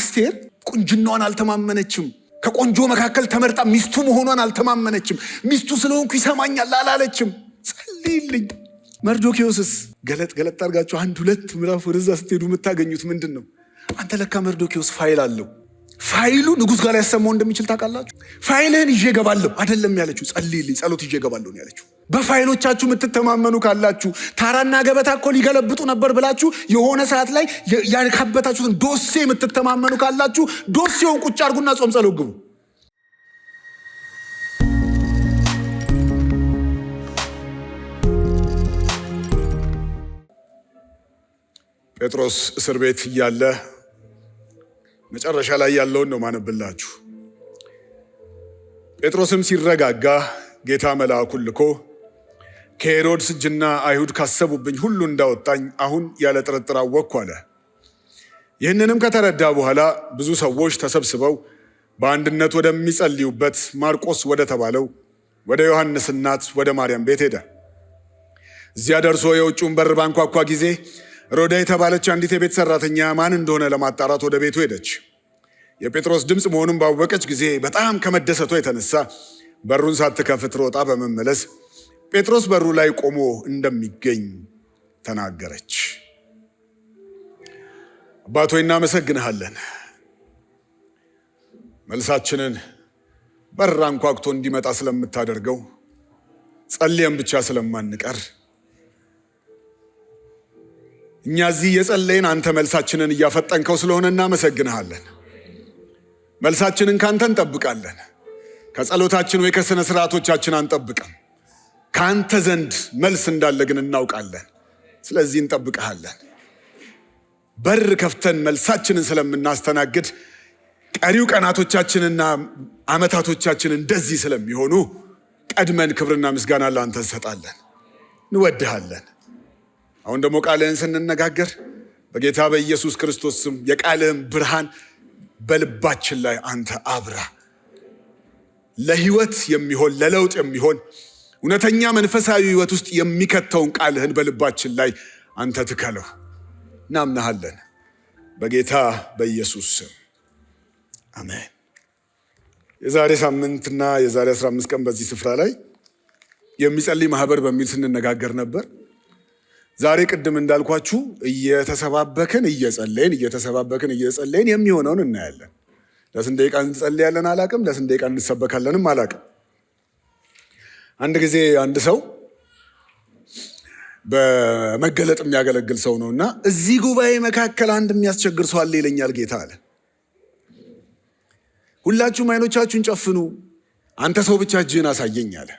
አስቴር ቁንጅናዋን አልተማመነችም። ከቆንጆ መካከል ተመርጣ ሚስቱ መሆኗን አልተማመነችም። ሚስቱ ስለሆንኩ ይሰማኛል አላለችም። ጸልይልኝ። መርዶክዮስስ ገለጥ አድርጋችሁ 1-2 ምዕራፍ ወደዛ ስትሄዱ የምታገኙት ምንድን ነው? አንተ ለካ መርዶክዮስ ፋይል አለው። ፋይሉ ንጉሥ ጋር ያሰማው እንደሚችል ታውቃላችሁ። ፋይልህን ይዤ እገባለሁ አይደለም ያለችው፣ ጸልይልኝ፣ ጸሎት ይዤ እገባለሁ ነው ያለችው። በፋይሎቻችሁ የምትተማመኑ ካላችሁ ታራና ገበታ እኮ ሊገለብጡ ነበር ብላችሁ የሆነ ሰዓት ላይ ያካበታችሁትን ዶሴ የምትተማመኑ ካላችሁ ዶሴውን ቁጭ አድርጉና ጾም ጸሎት ግቡ። ጴጥሮስ እስር ቤት እያለ መጨረሻ ላይ ያለውን ነው ማነብላችሁ። ጴጥሮስም ሲረጋጋ ጌታ መልአኩን ልኮ ከሄሮድስ እጅና አይሁድ ካሰቡብኝ ሁሉ እንዳወጣኝ አሁን ያለ ጥርጥር አወቅኩ አለ። ይህንንም ከተረዳ በኋላ ብዙ ሰዎች ተሰብስበው በአንድነት ወደሚጸልዩበት ማርቆስ ወደ ተባለው ወደ ዮሐንስ እናት ወደ ማርያም ቤት ሄደ። እዚያ ደርሶ የውጭውን በር ባንኳኳ ጊዜ ሮዳ የተባለች አንዲት የቤት ሰራተኛ ማን እንደሆነ ለማጣራት ወደ ቤቱ ሄደች። የጴጥሮስ ድምፅ መሆኑን ባወቀች ጊዜ በጣም ከመደሰቷ የተነሳ በሩን ሳትከፍት ሮጣ በመመለስ ጴጥሮስ በሩ ላይ ቆሞ እንደሚገኝ ተናገረች። አባት ሆይ እናመሰግንሃለን። መልሳችንን በር አንኳኩቶ እንዲመጣ ስለምታደርገው፣ ጸልየን ብቻ ስለማንቀር እኛ እዚህ የጸለይን አንተ መልሳችንን እያፈጠንከው ስለሆነ እናመሰግንሃለን። መልሳችንን ካንተ እንጠብቃለን። ከጸሎታችን ወይ ከስነ ስርዓቶቻችን አንጠብቅም። ካንተ ዘንድ መልስ እንዳለ ግን እናውቃለን። ስለዚህ እንጠብቅሃለን። በር ከፍተን መልሳችንን ስለምናስተናግድ ቀሪው ቀናቶቻችንና ዓመታቶቻችን እንደዚህ ስለሚሆኑ ቀድመን ክብርና ምስጋና ለአንተ እንሰጣለን። እንወድሃለን። አሁን ደግሞ ቃልህን ስንነጋገር በጌታ በኢየሱስ ክርስቶስ ስም የቃልህን ብርሃን በልባችን ላይ አንተ አብራ። ለህይወት የሚሆን ለለውጥ የሚሆን እውነተኛ መንፈሳዊ ህይወት ውስጥ የሚከተውን ቃልህን በልባችን ላይ አንተ ትከለው። እናምናሃለን በጌታ በኢየሱስ ስም አሜን። የዛሬ ሳምንትና የዛሬ 15 ቀን በዚህ ስፍራ ላይ የሚጸልይ ማህበር በሚል ስንነጋገር ነበር። ዛሬ ቅድም እንዳልኳችሁ እየተሰባበክን እየጸለይን የሚሆነውን እናያለን። ለስንት ደቂቃ እንጸልያለን አላቅም፣ ለስንት ደቂቃ እንሰበካለንም አላቅም። አንድ ጊዜ አንድ ሰው በመገለጥ የሚያገለግል ሰው ነውና እዚህ ጉባኤ መካከል አንድ የሚያስቸግር ሰው አለ ይለኛል ጌታ አለ። ሁላችሁም አይኖቻችሁን ጨፍኑ፣ አንተ ሰው ብቻ እጅህን አሳየኝ አለ።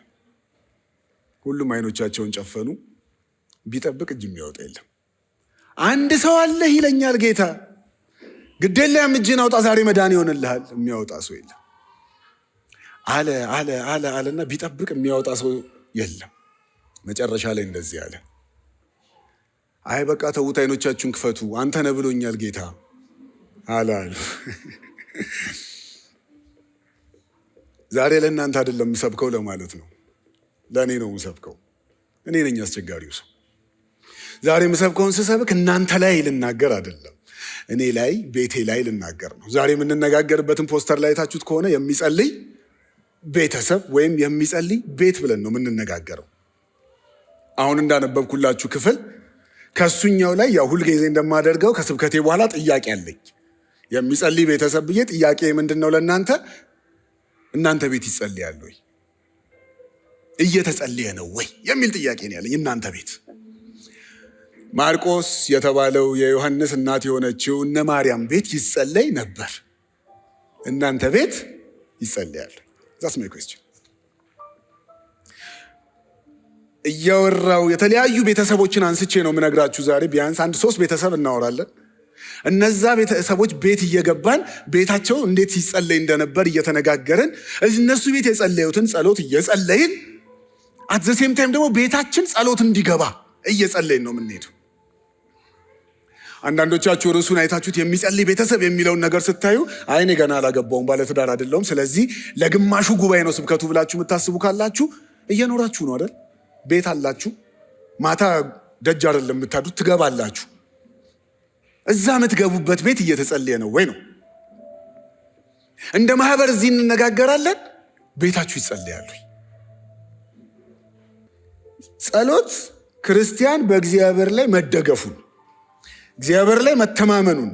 ሁሉም አይኖቻቸውን ጨፈኑ። ቢጠብቅ እጅ የሚያወጣ የለም። አንድ ሰው አለ ይለኛል ጌታ፣ ግዴለም እጅህን አውጣ ዛሬ መዳን ይሆንልሃል። የሚያወጣ ሰው የለም አለና ቢጠብቅ የሚያወጣ ሰው የለም። መጨረሻ ላይ እንደዚህ አለ፣ አይ በቃ ተውት፣ አይኖቻችሁን ክፈቱ፣ አንተ ነህ ብሎኛል ጌታ አለ። ዛሬ ለእናንተ አይደለም የምሰብከው ለማለት ነው፣ ለእኔ ነው የምሰብከው። እኔ ነኝ አስቸጋሪው ሰው። ዛሬ የምሰብከውን ስሰብክ እናንተ ላይ ልናገር አይደለም፣ እኔ ላይ ቤቴ ላይ ልናገር ነው። ዛሬ የምንነጋገርበትን ፖስተር ላይ ታችሁት ከሆነ የሚጸልይ ቤተሰብ ወይም የሚጸልይ ቤት ብለን ነው የምንነጋገረው። አሁን እንዳነበብኩላችሁ ክፍል ከሱኛው ላይ ያው ሁልጊዜ እንደማደርገው ከስብከቴ በኋላ ጥያቄ አለኝ። የሚጸልይ ቤተሰብ ብዬ ጥያቄ ምንድን ነው ለእናንተ? እናንተ ቤት ይጸልያል ወይ? እየተጸለየ ነው ወይ የሚል ጥያቄ ነው ያለኝ። እናንተ ቤት ማርቆስ የተባለው የዮሐንስ እናት የሆነችው እነ ማርያም ቤት ይጸለይ ነበር። እናንተ ቤት ይጸለያል? That's my question. እያወራው የተለያዩ ቤተሰቦችን አንስቼ ነው የምነግራችሁ። ዛሬ ቢያንስ 1-3 ቤተሰብ እናወራለን። እነዛ ቤተሰቦች ቤት እየገባን ቤታቸው እንዴት ሲጸለይ እንደነበር እየተነጋገርን እነሱ ቤት የጸለዩትን ጸሎት እየጸለይን at the same time ደግሞ ቤታችን ጸሎት እንዲገባ እየጸለይን ነው የምንሄደው። አንዳንዶቻችሁ ርዕሱን አይታችሁት የሚጸልይ ቤተሰብ የሚለውን ነገር ስታዩ አይኔ ገና አላገባውም፣ ባለትዳር አይደለሁም፣ ስለዚህ ለግማሹ ጉባኤ ነው ስብከቱ ብላችሁ የምታስቡ ካላችሁ እየኖራችሁ ነው አይደል? ቤት አላችሁ፣ ማታ ደጅ አይደለም የምታዱት፣ ትገባላችሁ። እዛ የምትገቡበት ቤት እየተጸለየ ነው ወይ ነው? እንደ ማህበር እዚህ እንነጋገራለን፣ ቤታችሁ ይጸልያሉ። ጸሎት ክርስቲያን በእግዚአብሔር ላይ መደገፉን፣ እግዚአብሔር ላይ መተማመኑን፣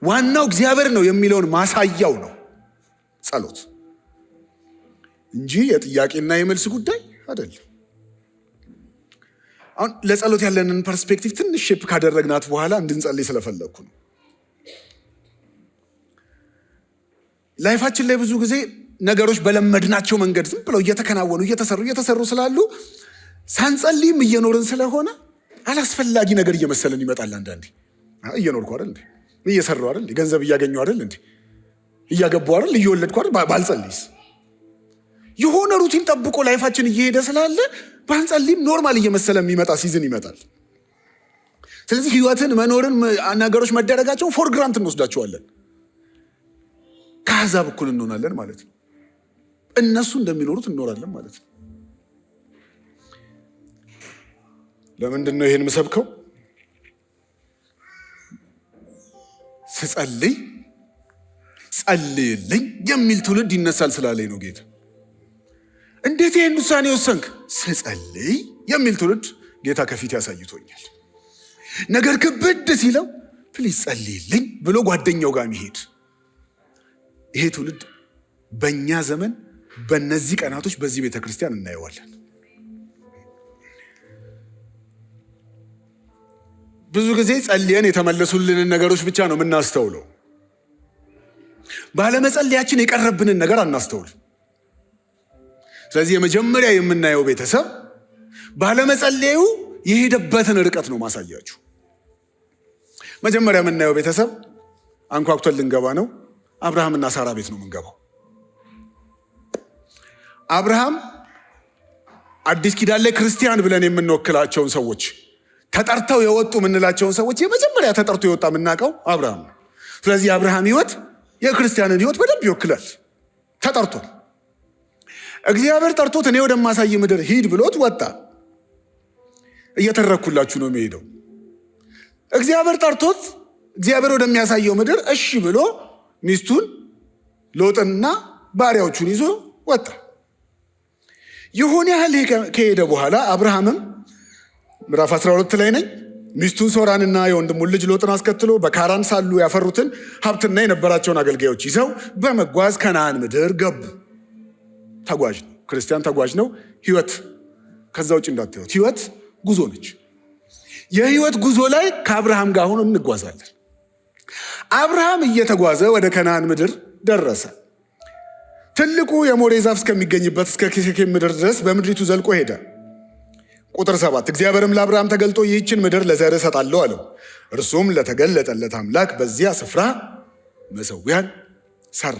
ዋናው እግዚአብሔር ነው የሚለውን ማሳያው ነው ጸሎት እንጂ የጥያቄና የመልስ ጉዳይ አይደለም። አሁን ለጸሎት ያለንን ፐርስፔክቲቭ ትንሽ ሼፕ ካደረግናት በኋላ እንድንጸልይ ስለፈለግኩ ነው። ላይፋችን ላይ ብዙ ጊዜ ነገሮች በለመድናቸው መንገድ ዝም ብለው እየተከናወኑ እየተሰሩ ስላሉ ሳንጸልይም እየኖርን ስለሆነ አላስፈላጊ ነገር እየመሰለን ይመጣል። አንዳንዴ እየኖርኩ አይደል እንዴ? እየሰራሁ አይደል? ገንዘብ እያገኘሁ አይደል እንዴ? እያገባሁ አይደል? እየወለድኩ አይደል? ባልጸልይስ? የሆነ ሩቲን ጠብቆ ላይፋችን እየሄደ ስላለ ባንጸልይም ኖርማል እየመሰለ የሚመጣ ሲዝን ይመጣል። ስለዚህ ህይወትን መኖርን ነገሮች መደረጋቸውን ፎር ግራንት እንወስዳቸዋለን። ከአሕዛብ እኩል እንሆናለን ማለት ነው። እነሱ እንደሚኖሩት እንኖራለን ማለት ነው። ለምንድን ነው ይሄን የምሰብከው? ስጸልይ ጸልይልኝ የሚል ትውልድ ይነሳል ስላለኝ ነው ጌታ። እንዴት ይሄን ውሳኔ ወሰንክ? ስጸልይ የሚል ትውልድ ጌታ ከፊት ያሳይቶኛል። ነገር ክብድ ሲለው ፕሊዝ ጸልይልኝ ብሎ ጓደኛው ጋር የሚሄድ ይሄ ትውልድ በእኛ ዘመን በእነዚህ ቀናቶች በዚህ ቤተክርስቲያን እናየዋለን። ብዙ ጊዜ ጸልየን የተመለሱልንን ነገሮች ብቻ ነው የምናስተውለው። ባለመጸለያችን የቀረብንን ነገር አናስተውል። ስለዚህ የመጀመሪያ የምናየው ቤተሰብ ባለመጸለዩ የሄደበትን ርቀት ነው ማሳያችሁ። መጀመሪያ የምናየው ቤተሰብ አንኳኩተን ልንገባ ነው። አብርሃምና ሳራ ቤት ነው የምንገባው። አብርሃም አዲስ ኪዳን ላይ ክርስቲያን ብለን የምንወክላቸውን ሰዎች ተጠርተው የወጡ የምንላቸውን ሰዎች የመጀመሪያ ተጠርቶ የወጣ የምናውቀው አብርሃም ነው። ስለዚህ የአብርሃም ህይወት የክርስቲያንን ህይወት በደንብ ይወክላል። ተጠርቷል። እግዚአብሔር ጠርቶት እኔ ወደማሳይ ምድር ሂድ ብሎት ወጣ። እየተረኩላችሁ ነው የሚሄደው። እግዚአብሔር ጠርቶት እግዚአብሔር ወደሚያሳየው ምድር እሺ ብሎ ሚስቱን ሎጥንና ባሪያዎቹን ይዞ ወጣ። ይሁን ያህል ከሄደ በኋላ አብርሃምም ምዕራፍ 12 ላይ ነኝ፣ ሚስቱን ሶራንና የወንድሙን ልጅ ሎጥን አስከትሎ በካራን ሳሉ ያፈሩትን ሀብትና የነበራቸውን አገልጋዮች ይዘው በመጓዝ ከነዓን ምድር ገቡ። ተጓዥ ነው ክርስቲያን፣ ተጓዥ ነው። ህይወት ከዛ ውጭ እንዳትዩት፣ ህይወት ጉዞ ነች። የህይወት ጉዞ ላይ ከአብርሃም ጋር ሆኖ እንጓዛለን። አብርሃም እየተጓዘ ወደ ከነዓን ምድር ደረሰ። ትልቁ የሞሬ ዛፍ እስከሚገኝበት እስከ ሴኬም ምድር ድረስ በምድሪቱ ዘልቆ ሄደ። ቁጥር 7 እግዚአብሔርም ለአብርሃም ተገልጦ ይህችን ምድር ለዘርህ እሰጣለሁ አለው። እርሱም ለተገለጠለት አምላክ በዚያ ስፍራ መሠዊያን ሰራ።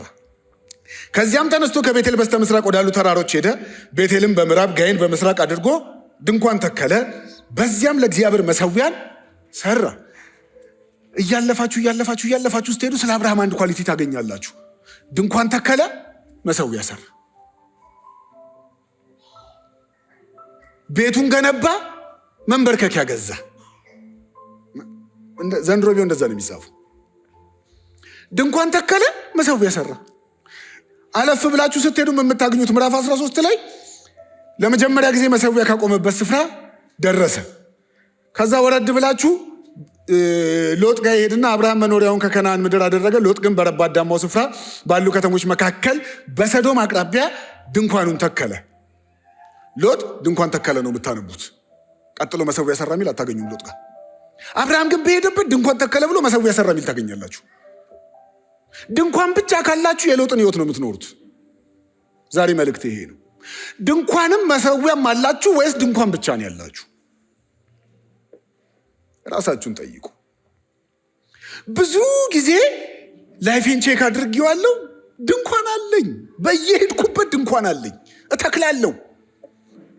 ከዚያም ተነስቶ ከቤቴል በስተ ምስራቅ ወዳሉ ተራሮች ሄደ። ቤቴልም በምዕራብ ጋይን በምስራቅ አድርጎ ድንኳን ተከለ። በዚያም ለእግዚአብሔር መሠዊያን ሰራ። እያለፋችሁ ስትሄዱ ስለ አብርሃም አንድ ኳሊቲ ታገኛላችሁ። ድንኳን ተከለ፣ መሠዊያ ሰራ። ቤቱን ገነባ፣ መንበርከኪያ ገዛ። ዘንድሮ ቢሆን እንደዛ ነው የሚጻፉ። ድንኳን ተከለ፣ መሠዊያ ሰራ። አለፍ ብላችሁ ስትሄዱ የምታገኙት ምዕራፍ 13 ላይ ለመጀመሪያ ጊዜ መሠዊያ ካቆመበት ስፍራ ደረሰ። ከዛ ወረድ ብላችሁ ሎጥ ጋር ይሄድና አብርሃም መኖሪያውን ከከነዓን ምድር አደረገ። ሎጥ ግን በረባዳማው ስፍራ ባሉ ከተሞች መካከል በሰዶም አቅራቢያ ድንኳኑን ተከለ። ሎጥ ድንኳን ተከለ ነው የምታነቡት። ቀጥሎ መሠዊያ ሰራ የሚል አታገኙም ሎጥ ጋር። አብርሃም ግን በሄደበት ድንኳን ተከለ ብሎ መሠዊያ ሰራ የሚል ታገኛላችሁ። ድንኳን ብቻ ካላችሁ የሎጥን ህይወት ነው የምትኖሩት። ዛሬ መልእክት ይሄ ነው። ድንኳንም መሠዊያም አላችሁ ወይስ ድንኳን ብቻ ነው ያላችሁ? ራሳችሁን ጠይቁ። ብዙ ጊዜ ላይፌን ቼክ አድርጌዋለሁ። ድንኳን አለኝ፣ በየሄድኩበት ድንኳን አለኝ፣ እተክላለሁ፣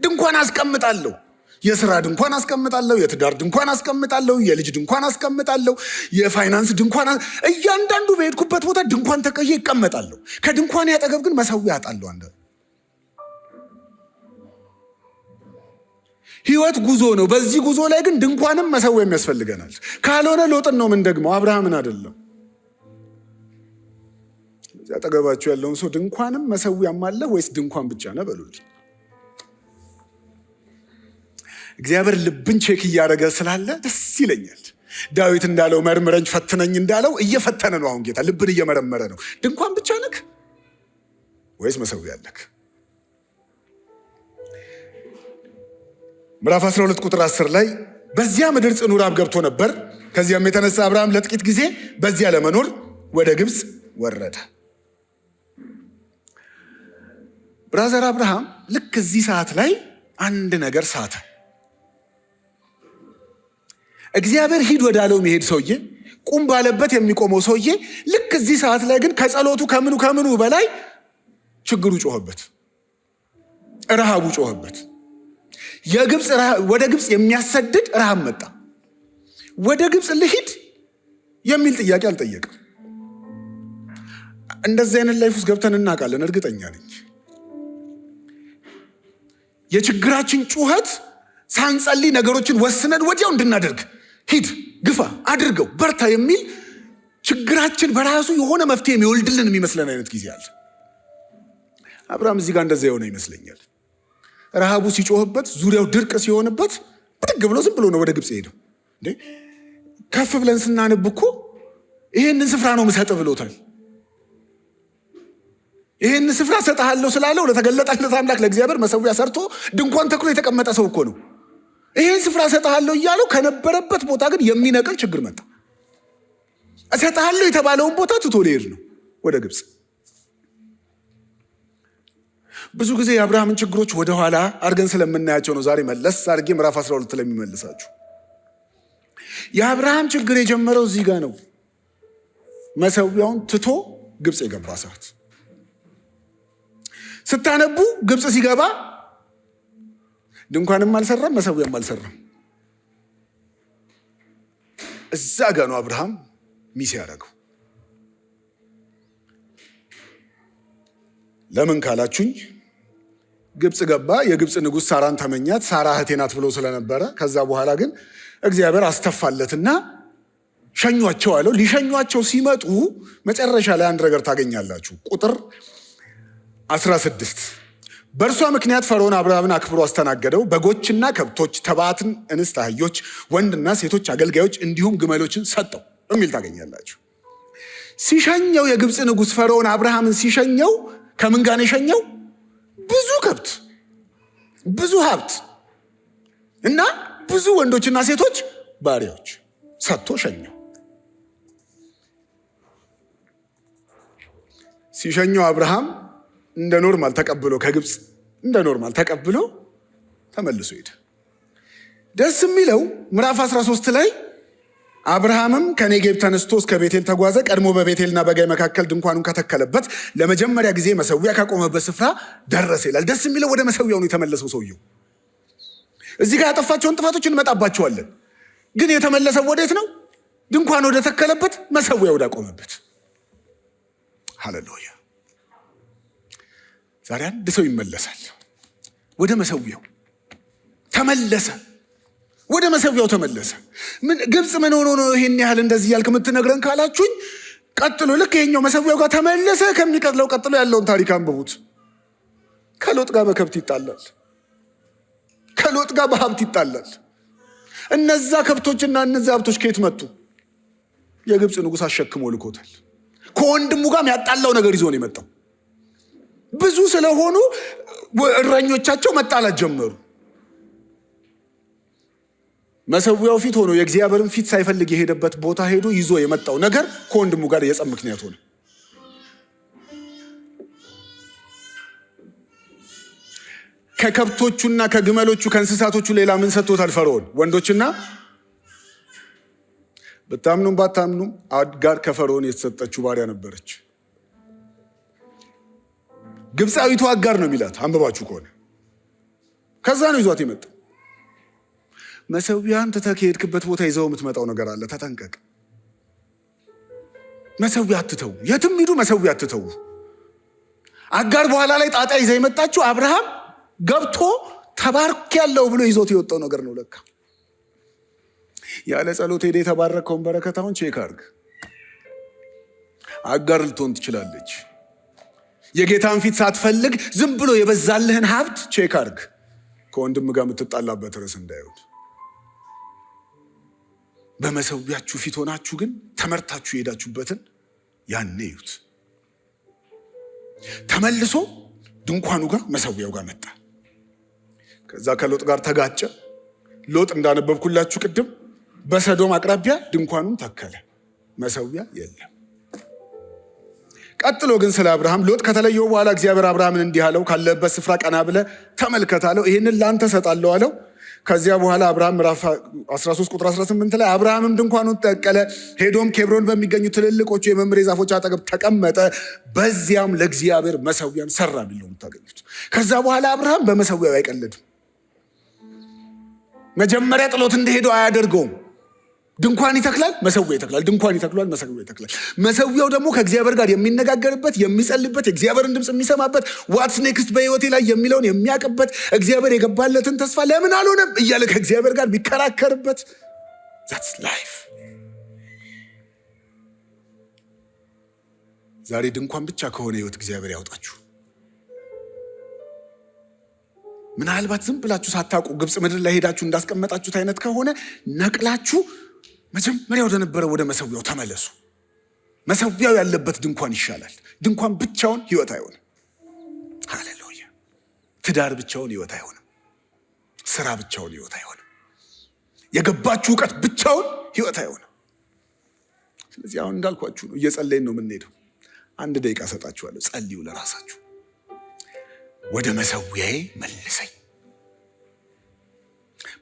ድንኳን አስቀምጣለሁ። የስራ ድንኳን አስቀምጣለሁ፣ የትዳር ድንኳን አስቀምጣለሁ፣ የልጅ ድንኳን አስቀምጣለሁ፣ የፋይናንስ ድንኳን። እያንዳንዱ በሄድኩበት ቦታ ድንኳን ተቀየ ይቀመጣለሁ። ከድንኳን ያጠገብ ግን መሠዊያ አጣለሁ። አንተ ህይወት ጉዞ ነው። በዚህ ጉዞ ላይ ግን ድንኳንም መሠዊያም ያስፈልገናል። ካልሆነ ሎጥን ነው ምን ደግመው አብርሃምን አይደለም። አጠገባችሁ ያለውን ሰው ድንኳንም መሰዊያም አለ ወይስ ድንኳን ብቻ ነው በሉልኝ። እግዚአብሔር ልብን ቼክ እያደረገ ስላለ ደስ ይለኛል። ዳዊት እንዳለው መርምረኝ ፈትነኝ እንዳለው እየፈተነ ነው። አሁን ጌታ ልብን እየመረመረ ነው። ድንኳን ብቻ ነክ ወይስ መሰዊያ አለክ? ምዕራፍ 12 ቁጥር 10 ላይ በዚያ ምድር ጽኑ ራብ ገብቶ ነበር። ከዚያም የተነሳ አብርሃም ለጥቂት ጊዜ በዚያ ለመኖር ወደ ግብፅ ወረደ። ብራዘር አብርሃም ልክ እዚህ ሰዓት ላይ አንድ ነገር ሳተ። እግዚአብሔር ሂድ ወዳለው የሚሄድ ሰውዬ፣ ቁም ባለበት የሚቆመው ሰውዬ ልክ እዚህ ሰዓት ላይ ግን ከጸሎቱ ከምኑ በላይ ችግሩ ጮኸበት፣ ረሃቡ ጮኸበት። ወደ ግብፅ የሚያሰድድ ረሃብ መጣ። ወደ ግብፅ ልሂድ የሚል ጥያቄ አልጠየቅም። እንደዚህ አይነት ላይፍ ውስጥ ገብተን እናውቃለን፣ እርግጠኛ ነኝ። የችግራችን ጩኸት ሳንጸልይ ነገሮችን ወስነን ወዲያው እንድናደርግ ሂድ፣ ግፋ፣ አድርገው፣ በርታ የሚል ችግራችን በራሱ የሆነ መፍትሄ የሚወልድልን የሚመስለን አይነት ጊዜ አለ። አብርሃም እዚህ ጋር እንደዛ የሆነ ይመስለኛል። ረሃቡ ሲጮህበት፣ ዙሪያው ድርቅ ሲሆንበት ብድግ ብሎ ዝም ብሎ ነው ወደ ግብፅ ሄደው። ከፍ ብለን ስናነብ እኮ ይሄንን ስፍራ ነው የምሰጥህ ብሎታል። ይሄን ስፍራ ሰጥሃለሁ ስላለው ለተገለጠለት አምላክ ለእግዚአብሔር መሰዊያ ሰርቶ ድንኳን ተክሎ የተቀመጠ ሰው እኮ ነው። ይሄን ስፍራ ሰጥሃለሁ እያለው ከነበረበት ቦታ ግን የሚነቅል ችግር መጣ። እሰጥሃለሁ የተባለውን ቦታ ትቶ ሊሄድ ነው ወደ ግብፅ። ብዙ ጊዜ የአብርሃምን ችግሮች ወደኋላ አድርገን ስለምናያቸው ነው ዛሬ መለስ አድርጌ ምዕራፍ 12 ላይ የሚመልሳችሁ። የአብርሃም ችግር የጀመረው እዚህ ጋር ነው። መሰዊያውን ትቶ ግብፅ የገባ ሰዓት ስታነቡ ግብፅ ሲገባ ድንኳንም አልሰራም፣ መሰዊያም አልሰራም። እዛ ጋ ነው አብርሃም ሚስ ያደረገው። ለምን ካላችሁኝ ግብፅ ገባ። የግብፅ ንጉሥ ሳራን ተመኛት። ሳራ እህቴ ናት ብሎ ስለነበረ ከዛ በኋላ ግን እግዚአብሔር አስተፋለትና ሸኟቸው አለው። ሊሸኟቸው ሲመጡ መጨረሻ ላይ አንድ ነገር ታገኛላችሁ። ቁጥር 16 በእርሷ ምክንያት ፈርዖን አብርሃምን አክብሮ አስተናገደው። በጎችና ከብቶች፣ ተባዕትን፣ እንስት አህዮች፣ ወንድና ሴቶች አገልጋዮች እንዲሁም ግመሎችን ሰጠው የሚል ታገኛላችሁ። ሲሸኘው የግብፅ ንጉሥ ፈርዖን አብርሃምን ሲሸኘው ከምን ጋር የሸኘው? ብዙ ከብት፣ ብዙ ሀብት እና ብዙ ወንዶችና ሴቶች ባሪያዎች ሰጥቶ ሸኘው። ሲሸኘው አብርሃም እንደ ኖርማል ተቀብሎ ከግብፅ እንደ ኖርማል ተቀብሎ ተመልሶ ሄደ። ደስ የሚለው ምዕራፍ 13 ላይ አብርሃምም ከኔጌብ ተነስቶ እስከ ቤቴል ተጓዘ። ቀድሞ በቤቴልና በጋይ መካከል ድንኳኑን ከተከለበት ለመጀመሪያ ጊዜ መሰዊያ ካቆመበት ስፍራ ደረሰ ይላል። ደስ የሚለው ወደ መሰዊያው ነው የተመለሰው ሰውየው። እዚህ ጋር ያጠፋቸውን ጥፋቶች እንመጣባቸዋለን። ግን የተመለሰው ወዴት ነው? ድንኳን ወደ ተከለበት፣ መሰዊያ ወደ አቆመበት። ሃሌሉያ። ዛሬ አንድ ሰው ይመለሳል። ወደ መሰዊያው ተመለሰ። ወደ መሰዊያው ተመለሰ። ግብፅ ምን ሆኖ ነው ይሄን ያህል እንደዚህ ያልክ የምትነግረን ካላችሁኝ፣ ቀጥሎ ልክ ይሄኛው መሰዊያው ጋር ተመለሰ ከሚቀጥለው ቀጥሎ ያለውን ታሪክ አንብቡት። ከሎጥ ጋር በከብት ይጣላል። ከሎጥ ጋር በሀብት ይጣላል። እነዛ ከብቶችና እነዛ ሀብቶች ከየት መጡ? የግብፅ ንጉሥ አሸክሞ ልኮታል። ከወንድሙ ጋር ያጣላው ነገር ይዞ ነው የመጣው። ብዙ ስለሆኑ እረኞቻቸው መጣላት ጀመሩ። መሰዊያው ፊት ሆኖ የእግዚአብሔርን ፊት ሳይፈልግ የሄደበት ቦታ ሄዶ ይዞ የመጣው ነገር ከወንድሙ ጋር የጸብ ምክንያት ሆነ። ከከብቶቹና ከግመሎቹ ከእንስሳቶቹ ሌላ ምን ሰጥቶታል ፈርዖን? ወንዶችና ብታምኑም ባታምኑም አጋር ከፈርዖን የተሰጠችው ባሪያ ነበረች። ግብፃዊቱ አጋር ነው የሚላት አንብባችሁ ከሆነ። ከዛ ነው ይዟት የመጣው። መሰዊያን ትተህ ከሄድክበት ቦታ ይዘው የምትመጣው ነገር አለ። ተጠንቀቅ። መሰዊያ አትተው። የትም ሂዱ፣ መሰዊያ አትተው። አጋር በኋላ ላይ ጣጣ ይዛ የመጣችው አብርሃም ገብቶ ተባርክ ያለው ብሎ ይዞት የወጣው ነገር ነው። ለካ ያለ ጸሎት ሄደ የተባረከውን በረከት አሁን ቼክ አድርግ። አጋር ልትሆን ትችላለች። የጌታን ፊት ሳትፈልግ ዝም ብሎ የበዛልህን ሀብት ቼክ አድርግ። ከወንድም ጋር የምትጣላበት ርዕስ እንዳይሆን። በመሰዊያችሁ ፊት ሆናችሁ ግን ተመርታችሁ የሄዳችሁበትን ያኔ እዩት። ተመልሶ ድንኳኑ ጋር መሰዊያው ጋር መጣ። ከዛ ከሎጥ ጋር ተጋጨ። ሎጥ እንዳነበብኩላችሁ ቅድም በሰዶም አቅራቢያ ድንኳኑን ተከለ። መሰዊያ የለም። ቀጥሎ ግን ስለ አብርሃም ሎጥ ከተለየው በኋላ እግዚአብሔር አብርሃምን እንዲህ አለው፣ ካለበት ስፍራ ቀና ብለህ ተመልከት አለው። ይህንን ለአንተ እሰጣለሁ አለው። ከዚያ በኋላ አብርሃም ምዕራፍ 13 ቁጥር 18 ላይ አብርሃምም ድንኳኑን ተከለ፣ ሄዶም ኬብሮን በሚገኙ ትልልቆቹ የመምሬ ዛፎች አጠገብ ተቀመጠ፣ በዚያም ለእግዚአብሔር መሰዊያን ሰራ ቢለው የምታገኙት። ከዛ በኋላ አብርሃም በመሰዊያው አይቀልድም። መጀመሪያ ጥሎት እንደሄደው አያደርገውም። ድንኳን ይተክላል፣ መሰዊያ ይተክላል። ድንኳን ይተክላል፣ መሰዊያ ይተክላል። መሰዊያው ደግሞ ከእግዚአብሔር ጋር የሚነጋገርበት፣ የሚጸልይበት፣ የእግዚአብሔርን ድምፅ የሚሰማበት፣ ዋትስ ኔክስት በህይወቴ ላይ የሚለውን የሚያውቅበት፣ እግዚአብሔር የገባለትን ተስፋ ለምን አልሆነም እያለ ከእግዚአብሔር ጋር ቢከራከርበት፣ ዛትስ ላይፍ። ዛሬ ድንኳን ብቻ ከሆነ ህይወት እግዚአብሔር ያውጣችሁ። ምናልባት ዝም ብላችሁ ሳታውቁ ግብፅ ምድር ላይ ሄዳችሁ እንዳስቀመጣችሁት አይነት ከሆነ ነቅላችሁ መጀመሪያ ወደ ነበረ ወደ መሰዊያው ተመለሱ። መሰዊያው ያለበት ድንኳን ይሻላል። ድንኳን ብቻውን ህይወት አይሆንም። ሃሌሉያ። ትዳር ብቻውን ህይወት አይሆንም። ስራ ብቻውን ህይወት አይሆንም። የገባችሁ እውቀት ብቻውን ህይወት አይሆንም። ስለዚህ አሁን እንዳልኳችሁ ነው፣ እየጸለይን ነው የምንሄደው። 1 ደቂቃ ሰጣችኋለሁ፣ ጸልዩ ለራሳችሁ። ወደ መሰዊያዬ መልሰኝ።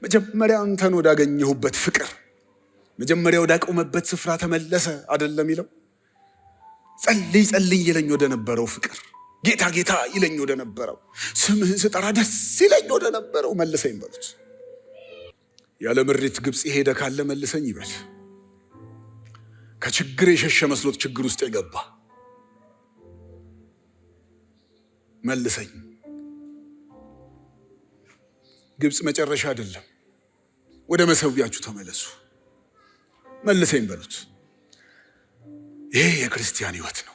መጀመሪያ አንተን ወዳገኘሁበት ፍቅር፣ መጀመሪያ ወዳቆመበት ስፍራ ተመለሰ አይደለም ይለው። ጸልይ ጸልይ ይለኝ ወደ ነበረው ፍቅር፣ ጌታ ጌታ ይለኝ ወደ ነበረው፣ ስምህን ስጠራ ደስ ይለኝ ወደ ነበረው መልሰኝ በሉት። ያለ ምሪት ግብፅ የሄደ ካለ መልሰኝ ይበል። ከችግር የሸሸ መስሎት ችግር ውስጥ የገባ መልሰኝ። ግብፅ መጨረሻ አይደለም። ወደ መሰዊያችሁ ተመለሱ፣ መልሰኝ በሉት። ይሄ የክርስቲያን ህይወት ነው።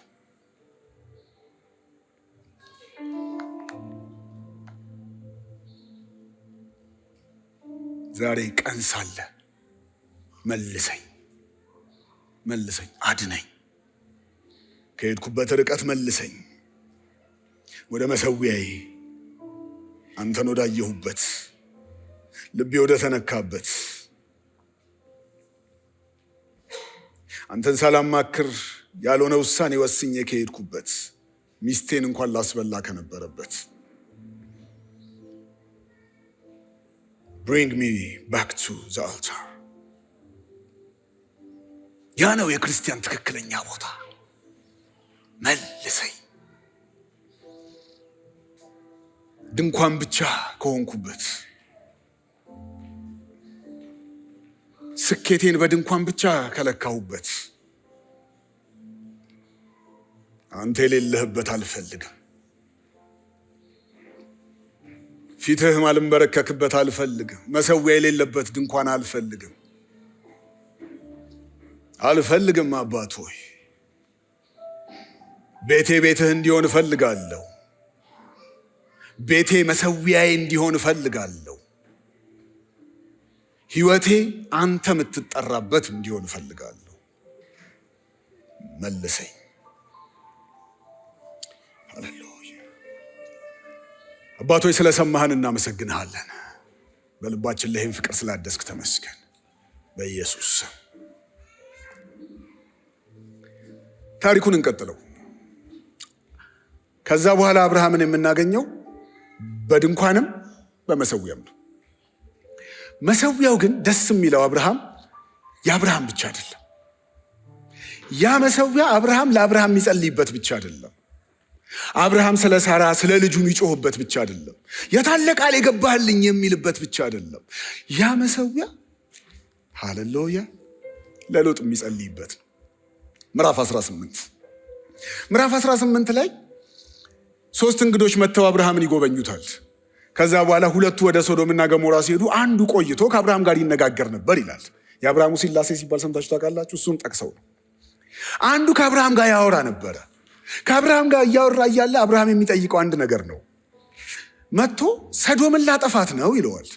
ዛሬ ቀን ሳለ መልሰኝ፣ መልሰኝ፣ አድነኝ፣ ከሄድኩበት ርቀት መልሰኝ፣ ወደ መሰዊያዬ፣ አንተን ወዳየሁበት፣ ልቤ ወደ ተነካበት፣ አንተን ሳላማክር ያልሆነ ውሳኔ ወስኜ ከሄድኩበት፣ ሚስቴን እንኳን ላስበላ ከነበረበት፣ bring me back to the altar። ያ ነው የክርስቲያን ትክክለኛ ቦታ። መልሰኝ። ድንኳን ብቻ ከሆንኩበት፣ ስኬቴን በድንኳን ብቻ ከለካሁበት፣ አንተ የሌለህበት አልፈልግም። ፊትህ ማልንበረከክበት አልፈልግም። መሰዊያ የሌለበት ድንኳን አልፈልግም፣ አልፈልግም። አባት ሆይ ቤቴ ቤትህ እንዲሆን እፈልጋለሁ። ቤቴ መሰዊያዬ እንዲሆን እፈልጋለሁ። ህይወቴ አንተ የምትጠራበት እንዲሆን እፈልጋለሁ። መልሰኝ። ሃሌሉያ። አባቶች ስለሰማህን እናመሰግንሃለን። በልባችን ለይህን ፍቅር ስላደስክ ተመስገን። በኢየሱስ ስም ታሪኩን እንቀጥለው። ከዛ በኋላ አብርሃምን የምናገኘው በድንኳንም በመሰዊያም ነው። መሰዊያው ግን ደስ የሚለው አብርሃም የአብርሃም ብቻ አይደለም። ያ መሰዊያ አብርሃም ለአብርሃም የሚጸልይበት ብቻ አይደለም። አብርሃም ስለ ሳራ ስለ ልጁ የሚጮህበት ብቻ አይደለም። የታለ ቃል የገባህልኝ የሚልበት ብቻ አይደለም። ያ መሰዊያ ሃሌሉያ ለሎጥ የሚጸልይበት ነው። ምዕራፍ 18 ላይ 3 እንግዶች መጥተው አብርሃምን ይጎበኙታል። ከዛ በኋላ 2 ወደ ሶዶምና ገሞራ ሲሄዱ አንዱ ቆይቶ ከአብርሃም ጋር ይነጋገር ነበር ይላል። የአብርሃሙ ሲላሴ ሲባል ሰምታችሁ ታውቃላችሁ? እሱን ጠቅሰው ነው። አንዱ ከአብርሃም ጋር ያወራ ነበረ። ከአብርሃም ጋር እያወራ እያለ አብርሃም የሚጠይቀው አንድ ነገር ነው። መጥቶ ሰዶምን ላጠፋት ነው ይለዋል።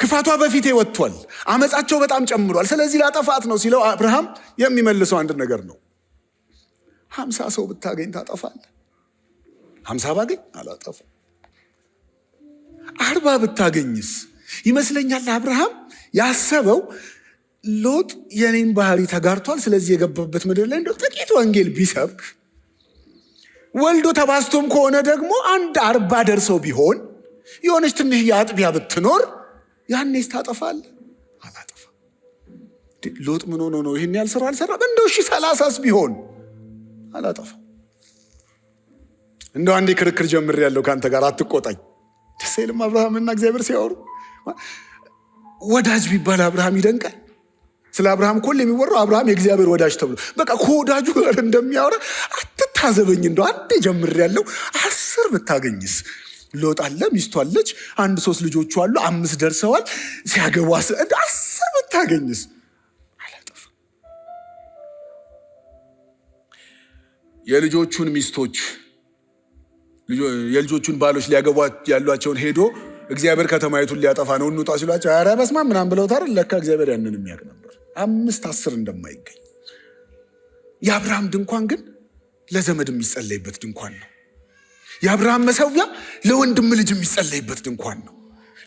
ክፋቷ በፊቴ ወጥቷል፣ አመፃቸው በጣም ጨምሯል፣ ስለዚህ ላጠፋት ነው ሲለው አብርሃም የሚመልሰው አንድ ነገር ነው። 50 ሰው ብታገኝ ታጠፋለህ? 50 ባገኝ አላጠፋም። 40 ብታገኝስ? ይመስለኛል አብርሃም ያሰበው ሎጥ የኔን ባህሪ ተጋርቷል፣ ስለዚህ የገባበት ምድር ላይ እንደው ጥቂት ወንጌል ቢሰብክ ወልዶ ተባስቶም ከሆነ ደግሞ አንድ 40 ደርሰው ቢሆን የሆነች ትንሽ የአጥቢያ ብትኖር ያኔስ ታጠፋለህ? አላጠፋም። ሎጥ ምን ሆኖ ነው ይህን ያህል ስራ አልሰራም? እንደው 30 ቢሆን አላጠፋም። እንደው አንዴ ክርክር ጀምሬያለሁ ከአንተ ጋር አትቆጣኝ። ደስ አይልም? አብርሃምና እግዚአብሔር ሲያወሩ ወዳጅ ቢባል አብርሃም ይደንቃል። ስለ አብርሃም እኮ የሚወራው አብርሃም የእግዚአብሔር ወዳጅ ተብሎ በቃ ከወዳጁ ጋር እንደሚያወራ አትታዘበኝ። እንደው አንዴ ጀምሬያለሁ 10 ብታገኝስ? ሎጥ አለ፣ ሚስቱ አለች፣ 1-3 ልጆቹ አሉ፣ 5 ደርሰዋል፣ ሲያገቡ 10 ብታገኝስ? አላጠፋም። የልጆቹን ሚስቶች የልጆቹን ባሎች ሊያገቡ ያሏቸውን ሄዶ እግዚአብሔር ከተማይቱን ሊያጠፋ ነው እንውጣ ሲሏቸው ኧረ በስመ አብ ምናምን ብለውታል። ለካ እግዚአብሔር ያንን የሚያውቅ ነበር። 5-10 እንደማይገኝ። የአብርሃም ድንኳን ግን ለዘመድ የሚጸለይበት ድንኳን ነው። የአብርሃም መሰዊያ ለወንድም ልጅ የሚጸለይበት ድንኳን ነው።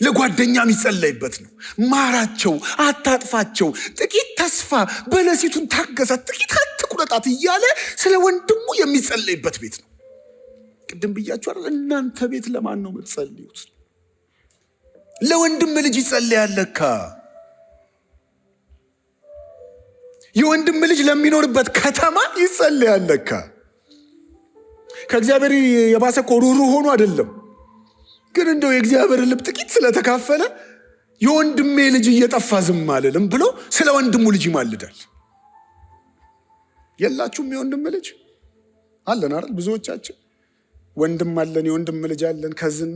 ለጓደኛ የሚጸለይበት ነው። ማራቸው፣ አታጥፋቸው፣ ጥቂት ተስፋ፣ በለሲቱን ታገሳት፣ ጥቂት አትቁረጣት እያለ ስለ ወንድሙ የሚጸለይበት ቤት ነው። ቅድም ብያችኋል። እናንተ ቤት ለማን ነው የምትጸልዩት? ለወንድም ልጅ ይጸለያል ለካ። የወንድም ልጅ ለሚኖርበት ከተማ ይጸለያል ለካ። ከእግዚአብሔር የባሰ እኮ ሩህሩህ ሆኖ አይደለም፣ ግን እንደው የእግዚአብሔር ልብ ጥቂት ስለተካፈለ የወንድሜ ልጅ እየጠፋ ዝም አልልም ብሎ ስለ ወንድሙ ልጅ ይማልዳል። የላችሁም? የወንድም ልጅ አለን አይደል? ብዙዎቻችን ወንድም አለን፣ የወንድም ልጅ አለን፣ ከዝን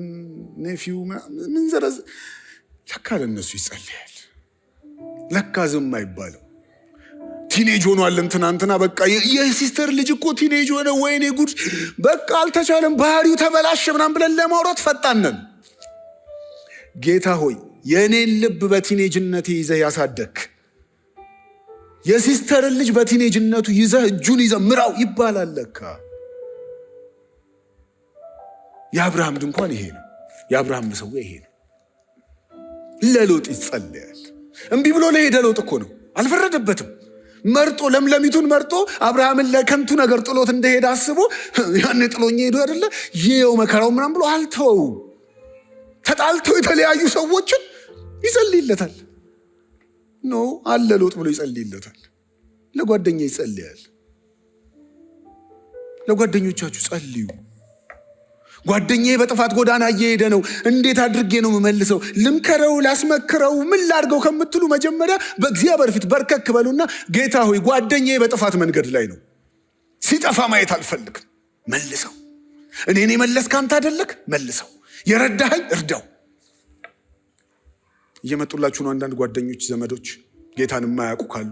ኔፊው ምን ዘረዝ። ለካ ለነሱ ይጸልያል። ለካ ዝም አይባልም። ቲኔጅ ሆኗል ትናንትና። በቃ የሲስተር ልጅ እኮ ቲኔጅ ሆነ፣ ወይኔ ጉድ፣ በቃ አልተቻለም፣ ባህሪው ተበላሸ ምናምን ብለን ለማውራት ፈጣነን። ጌታ ሆይ የእኔን ልብ በቲኔጅነቴ ይዘህ ያሳደግ፣ የሲስተርን ልጅ በቲኔጅነቱ ይዘህ እጁን ይዘህ ምራው ይባላል ለካ። የአብርሃም ድንኳን ይሄ ነው። የአብርሃም መሰዊያ ይሄ ነው። ለሎጥ ይጸለያል። እምቢ ብሎ ለሄደ ሎጥ እኮ ነው፣ አልፈረደበትም። መርጦ ለምለሚቱን መርጦ አብርሃምን ለከንቱ ነገር ጥሎት እንደሄደ አስቦ ያን ጥሎኝ ሄዱ አይደለ ይኸው መከራው ምናምን ብሎ አልተወው። ተጣልተው የተለያዩ ሰዎችን ይጸልይለታል። ኖ አለ ሎጥ ብሎ ይጸልይለታል። ለጓደኛ ይጸልያል። ለጓደኞቻችሁ ጸልዩ። ጓደኛዬ በጥፋት ጎዳና እየሄደ ነው፣ እንዴት አድርጌ ነው የምመልሰው? ልምከረው፣ ላስመክረው፣ ምን ላድርገው ከምትሉ መጀመሪያ በእግዚአብሔር ፊት በርከክ በሉና ጌታ ሆይ ጓደኛዬ በጥፋት መንገድ ላይ ነው፣ ሲጠፋ ማየት አልፈልግም፣ መልሰው። እኔን የመለስክ አንተ አይደለክ? መልሰው። የረዳኸኝ እርዳው። እየመጡላችሁ ነው አንዳንድ ጓደኞች፣ ዘመዶች ጌታን የማያውቁ ካሉ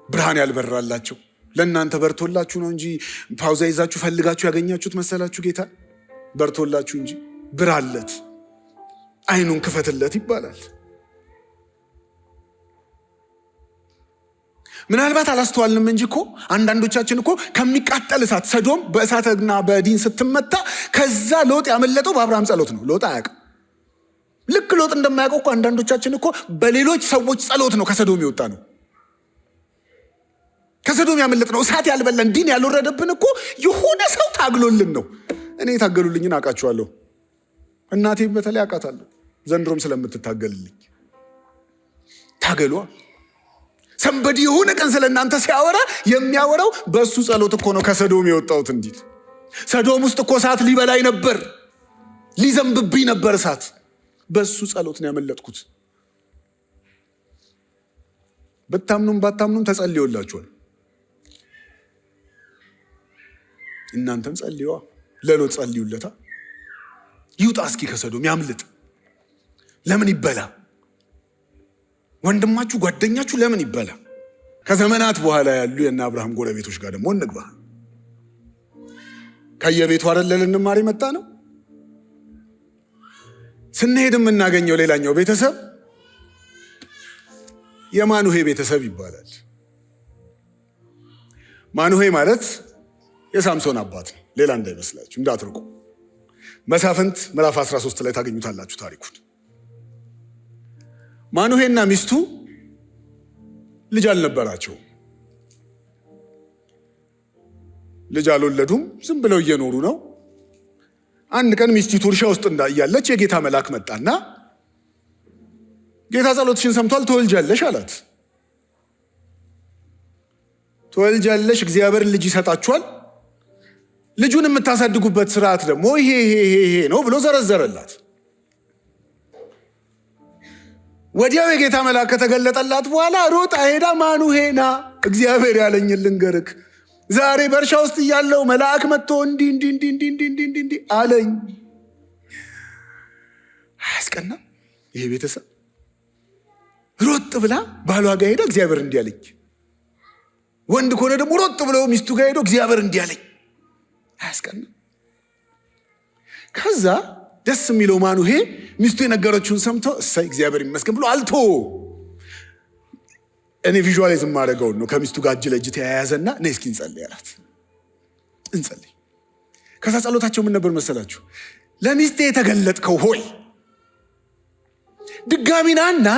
ብርሃን ያልበራላቸው ለእናንተ በርቶላችሁ ነው እንጂ ፓውዛ ይዛችሁ ፈልጋችሁ ያገኛችሁት መሰላችሁ? ጌታ በርቶላችሁ እንጂ ብራለት፣ አይኑን ክፈትለት ይባላል። ምናልባት አላስተዋልንም እንጂ እኮ አንዳንዶቻችን እኮ ከሚቃጠል እሳት ሰዶም በእሳትና በዲን ስትመታ ከዛ ሎጥ ያመለጠው በአብርሃም ጸሎት ነው። ሎጥ አያውቅም። ልክ ሎጥ እንደማያውቀው እኮ አንዳንዶቻችን እኮ በሌሎች ሰዎች ጸሎት ነው ከሰዶም የወጣ ነው። ከሰዶም ያመለጥ ነው። እሳት ያልበላን ዲን ያልወረደብን እኮ የሆነ ሰው ታግሎልን ነው። እኔ የታገሉልኝን አውቃቸዋለሁ። እናቴም በተለይ አውቃታለሁ፣ ዘንድሮም ስለምትታገልልኝ። ታገሏ። ሰንበዲ የሆነ ቀን ስለ እናንተ ሲያወራ የሚያወራው በእሱ ጸሎት እኮ ነው ከሰዶም የወጣሁት እንዲል። ሰዶም ውስጥ እኮ እሳት ሊበላኝ ነበር፣ ሊዘንብብኝ ነበር እሳት። በእሱ ጸሎት ነው ያመለጥኩት። ብታምኑም ባታምኑም ተጸልዮላችኋል። እናንተም ጸልዩዋ። ለሎጥ ጸልዩለታ። ይውጣ እስኪ ከሰዶም ያምልጥ። ለምን ይበላ? ወንድማችሁ ጓደኛችሁ ለምን ይበላ? ከዘመናት በኋላ ያሉ የእነ አብርሃም ጎረቤቶች ጋር ደግሞ እንግባ። ከየቤቱ አይደለ ልንማር የመጣ ነው። ስንሄድ የምናገኘው ሌላኛው ቤተሰብ የማኑሄ ቤተሰብ ይባላል። ማኑሄ ማለት የሳምሶን አባት ነው። ሌላ እንዳይመስላችሁ እንዳትርቁ። መሳፍንት ምዕራፍ 13 ላይ ታገኙታላችሁ ታሪኩን። ማኑሄና ሚስቱ ልጅ አልነበራቸውም። ልጅ አልወለዱም። ዝም ብለው እየኖሩ ነው። አንድ ቀን ሚስቲቱ እርሻ ውስጥ እንዳያለች የጌታ መልአክ መጣና ጌታ ጸሎትሽን ሰምቷል፣ ትወልጃለሽ አላት። ትወልጃለሽ፣ እግዚአብሔር ልጅ ይሰጣችኋል፣ ልጁን የምታሳድጉበት ስርዓት ደግሞ ይሄ ነው ብሎ ዘረዘረላት። ወዲያው የጌታ መልአክ ከተገለጠላት በኋላ ሮጣ ሄዳ ማኑሄና እግዚአብሔር ያለኝን ልንገርክ፣ ዛሬ በእርሻ ውስጥ እያለው መልአክ መጥቶ እንዲህ አለኝ። አያስቀናም? ይሄ ቤተሰብ ሮጥ ብላ ባሏ ጋር ሄዳ እግዚአብሔር እንዲህ አለኝ። ወንድ ከሆነ ደግሞ ሮጥ ብሎ ሚስቱ ጋር ሄዶ እግዚአብሔር እንዲህ አለኝ። አያስቀናም? ከዛ ደስ የሚለው ማኑሄ ሚስቱ የነገረችውን ሰምቶ እሰይ እግዚአብሔር ይመስገን ብሎ አልቶ እኔ ቪዥዋላይዝ ማድረገውን ነው። ከሚስቱ ጋር እጅ ለእጅ ተያያዘና ነይ እስኪ እንጸልይ አላት። እንጸልይ። ከዛ ጸሎታቸው ምን ነበር መሰላችሁ? ለሚስቴ የተገለጥከው ሆይ ድጋሚ ናና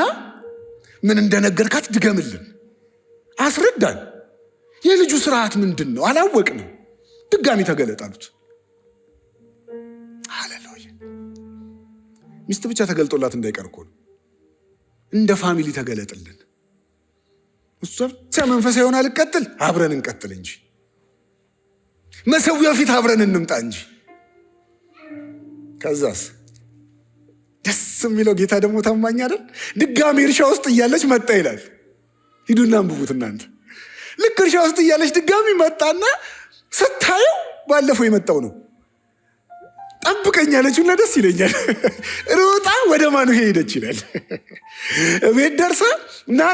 ምን እንደነገርካት ድገምልን፣ አስረዳን። የልጁ ስርዓት ምንድን ነው አላወቅንም፣ ድጋሚ ተገለጥ አሉት። ሃሌሉያ። ሚስት ብቻ ተገልጦላት እንዳይቀር እኮ ነው። እንደ ፋሚሊ ተገለጥልን። እሷ ብቻ መንፈሳዊ ይሆናል ልቀጥል፣ አብረን እንቀጥል እንጂ መሰዊያው ፊት አብረን እንምጣ እንጂ። ከዛስ ደስ የሚለው ጌታ ደግሞ ታማኝ አይደል? ድጋሚ እርሻ ውስጥ እያለች መጣ ይላል። ሂዱና አንብቡት እናንተ። ልክ እርሻ ውስጥ እያለች ድጋሚ መጣና ስታየው ባለፈው የመጣው ነው። ጠብቀኝ አለችውና ደስ ይለኛል። ሮጣ ወደ ማኑሄ ሄደች ይላል። ቤት ደርሳ ና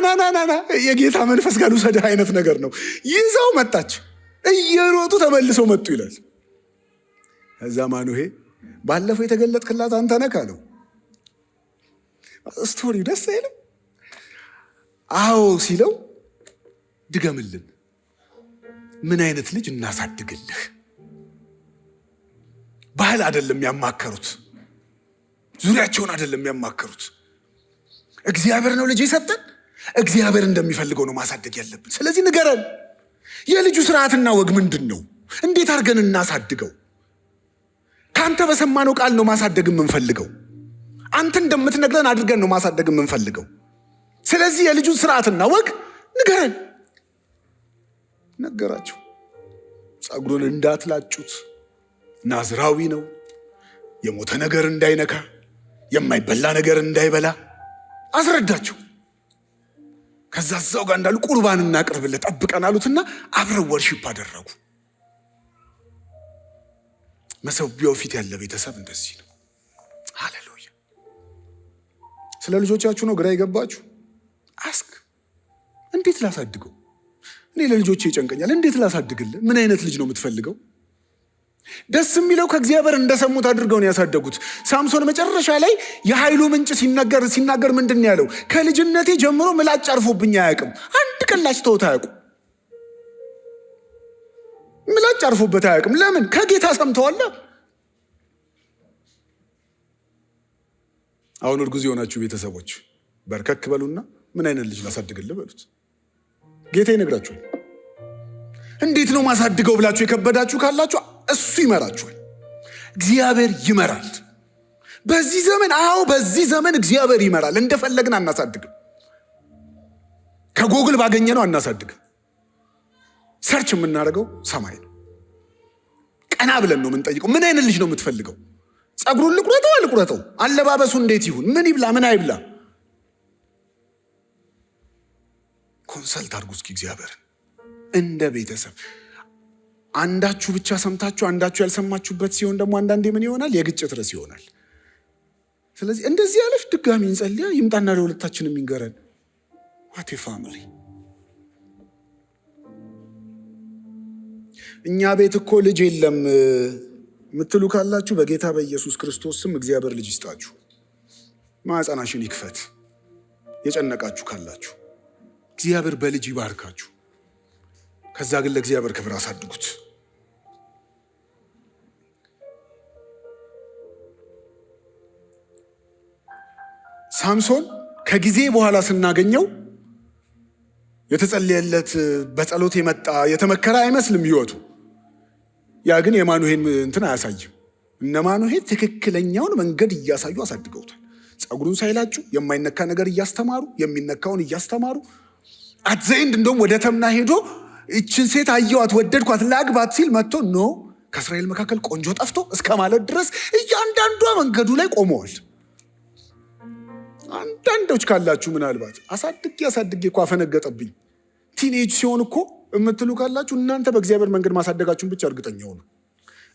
የጌታ መንፈስ ጋር ልውሰድህ አይነት ነገር ነው። ይዘው መጣች። እየሮጡ ተመልሰው መጡ ይላል። ከዛ ማኑሄ ባለፈው የተገለጥክላት አንተ ነህ አለው። ስቶሪው ደስ አይልም? አዎ ሲለው ድገምልን፣ ምን አይነት ልጅ እናሳድግልህ? ባህል አይደለም ያማከሩት፣ ዙሪያቸውን አይደለም ያማከሩት። እግዚአብሔር ነው ልጅ የሰጠን፣ እግዚአብሔር እንደሚፈልገው ነው ማሳደግ ያለብን። ስለዚህ ንገረን፣ የልጁ ስርዓትና ወግ ምንድን ነው? እንዴት አድርገን እናሳድገው? ከአንተ በሰማነው ቃል ነው ማሳደግ የምንፈልገው። አንተ እንደምትነግረን አድርገን ነው ማሳደግ የምንፈልገው። ስለዚህ የልጁን ስርዓትና ወግ ንገረን። ነገራቸው። ጸጉሩን እንዳትላጩት፣ ናዝራዊ ነው፣ የሞተ ነገር እንዳይነካ፣ የማይበላ ነገር እንዳይበላ አስረዳቸው። ከዛ እዛው ጋር እንዳሉ ቁርባን እናቅርብለት ጠብቀን አሉትና አብረው ወርሺፕ አደረጉ። መሰዊያው ፊት ያለ ቤተሰብ እንደዚህ ነው። ሃሌሉያ። ስለ ልጆቻችሁ ነው ግራ የገባችሁ? አስክ እንዴት ላሳድገው? እኔ ለልጆቼ ይጨንቀኛል። እንዴት ላሳድግልህ? ምን አይነት ልጅ ነው የምትፈልገው? ደስ የሚለው ከእግዚአብሔር እንደሰሙት አድርገው ነው ያሳደጉት። ሳምሶን መጨረሻ ላይ የኃይሉ ምንጭ ሲናገር ምንድን ነው ያለው? ከልጅነቴ ጀምሮ ምላጭ አርፎብኝ አያውቅም። አንድ ቀን ላጭተውት አያውቁም። ምላጭ አርፎበት አያውቅም። ለምን? ከጌታ ሰምተዋል። አሁን እርጉዝ የሆናችሁ ቤተሰቦች በርከክ በሉና ምን አይነት ልጅ ላሳድግልህ በሉት። ጌታ ይነግራችኋል። እንዴት ነው ማሳድገው ብላችሁ የከበዳችሁ ካላችሁ እሱ ይመራችኋል። እግዚአብሔር ይመራል። በዚህ ዘመን በዚህ ዘመን እግዚአብሔር ይመራል። እንደፈለግን አናሳድግም። ከጎግል ባገኘነው አናሳድግም። ሰርች የምናደርገው ሰማይ ነው። ቀና ብለን ነው የምንጠይቀው። ምን አይነት ልጅ ነው የምትፈልገው? ጸጉሩን ልቁረጠው አልቁረጠው? አለባበሱ እንዴት ይሁን? ምን ይብላ ምን አይብላ? ኮንሰልት አድርጉ እስኪ እግዚአብሔርን እንደ ቤተሰብ። አንዳችሁ ብቻ ሰምታችሁ አንዳችሁ ያልሰማችሁበት ሲሆን ደግሞ አንዳንዴ ምን ይሆናል? የግጭት ርዕስ ይሆናል። ስለዚህ እንደዚህ ያለች ድጋሚ እንጸልያ ይምጣና ለሁለታችን የሚንገረን ዋት ፋሚሊ እኛ ቤት እኮ ልጅ የለም ምትሉ ካላችሁ በጌታ በኢየሱስ ክርስቶስ ስም እግዚአብሔር ልጅ ይስጣችሁ፣ ማዕፀናሽን ይክፈት። የጨነቃችሁ ካላችሁ እግዚአብሔር በልጅ ይባርካችሁ። ከዛ ግን ለእግዚአብሔር ክብር አሳድጉት። ሳምሶን ከጊዜ በኋላ ስናገኘው የተጸለየለት በጸሎት የመጣ የተመከረ አይመስልም ህይወቱ። ያ ግን የማኑሄን እንትን አያሳይም። እነ ማኑሄ ትክክለኛውን መንገድ እያሳዩ አሳድገውታል። ጸጉሩን ሳይላጩ የማይነካ ነገር እያስተማሩ የሚነካውን እያስተማሩ አትዘይንድ እንደውም ወደ ተምና ሄዶ እችን ሴት አየዋት ወደድኳት ላግባት ሲል መጥቶ ኖ ከእስራኤል መካከል ቆንጆ ጠፍቶ እስከ ማለት ድረስ እያንዳንዷ መንገዱ ላይ ቆመዋል። አንዳንዶች ካላችሁ ምናልባት አሳድጌ እኮ አፈነገጠብኝ ቲኔጅ ሲሆን እኮ የምትሉ ካላችሁ እናንተ በእግዚአብሔር መንገድ ማሳደጋችሁን ብቻ እርግጠኛ ሆኑ።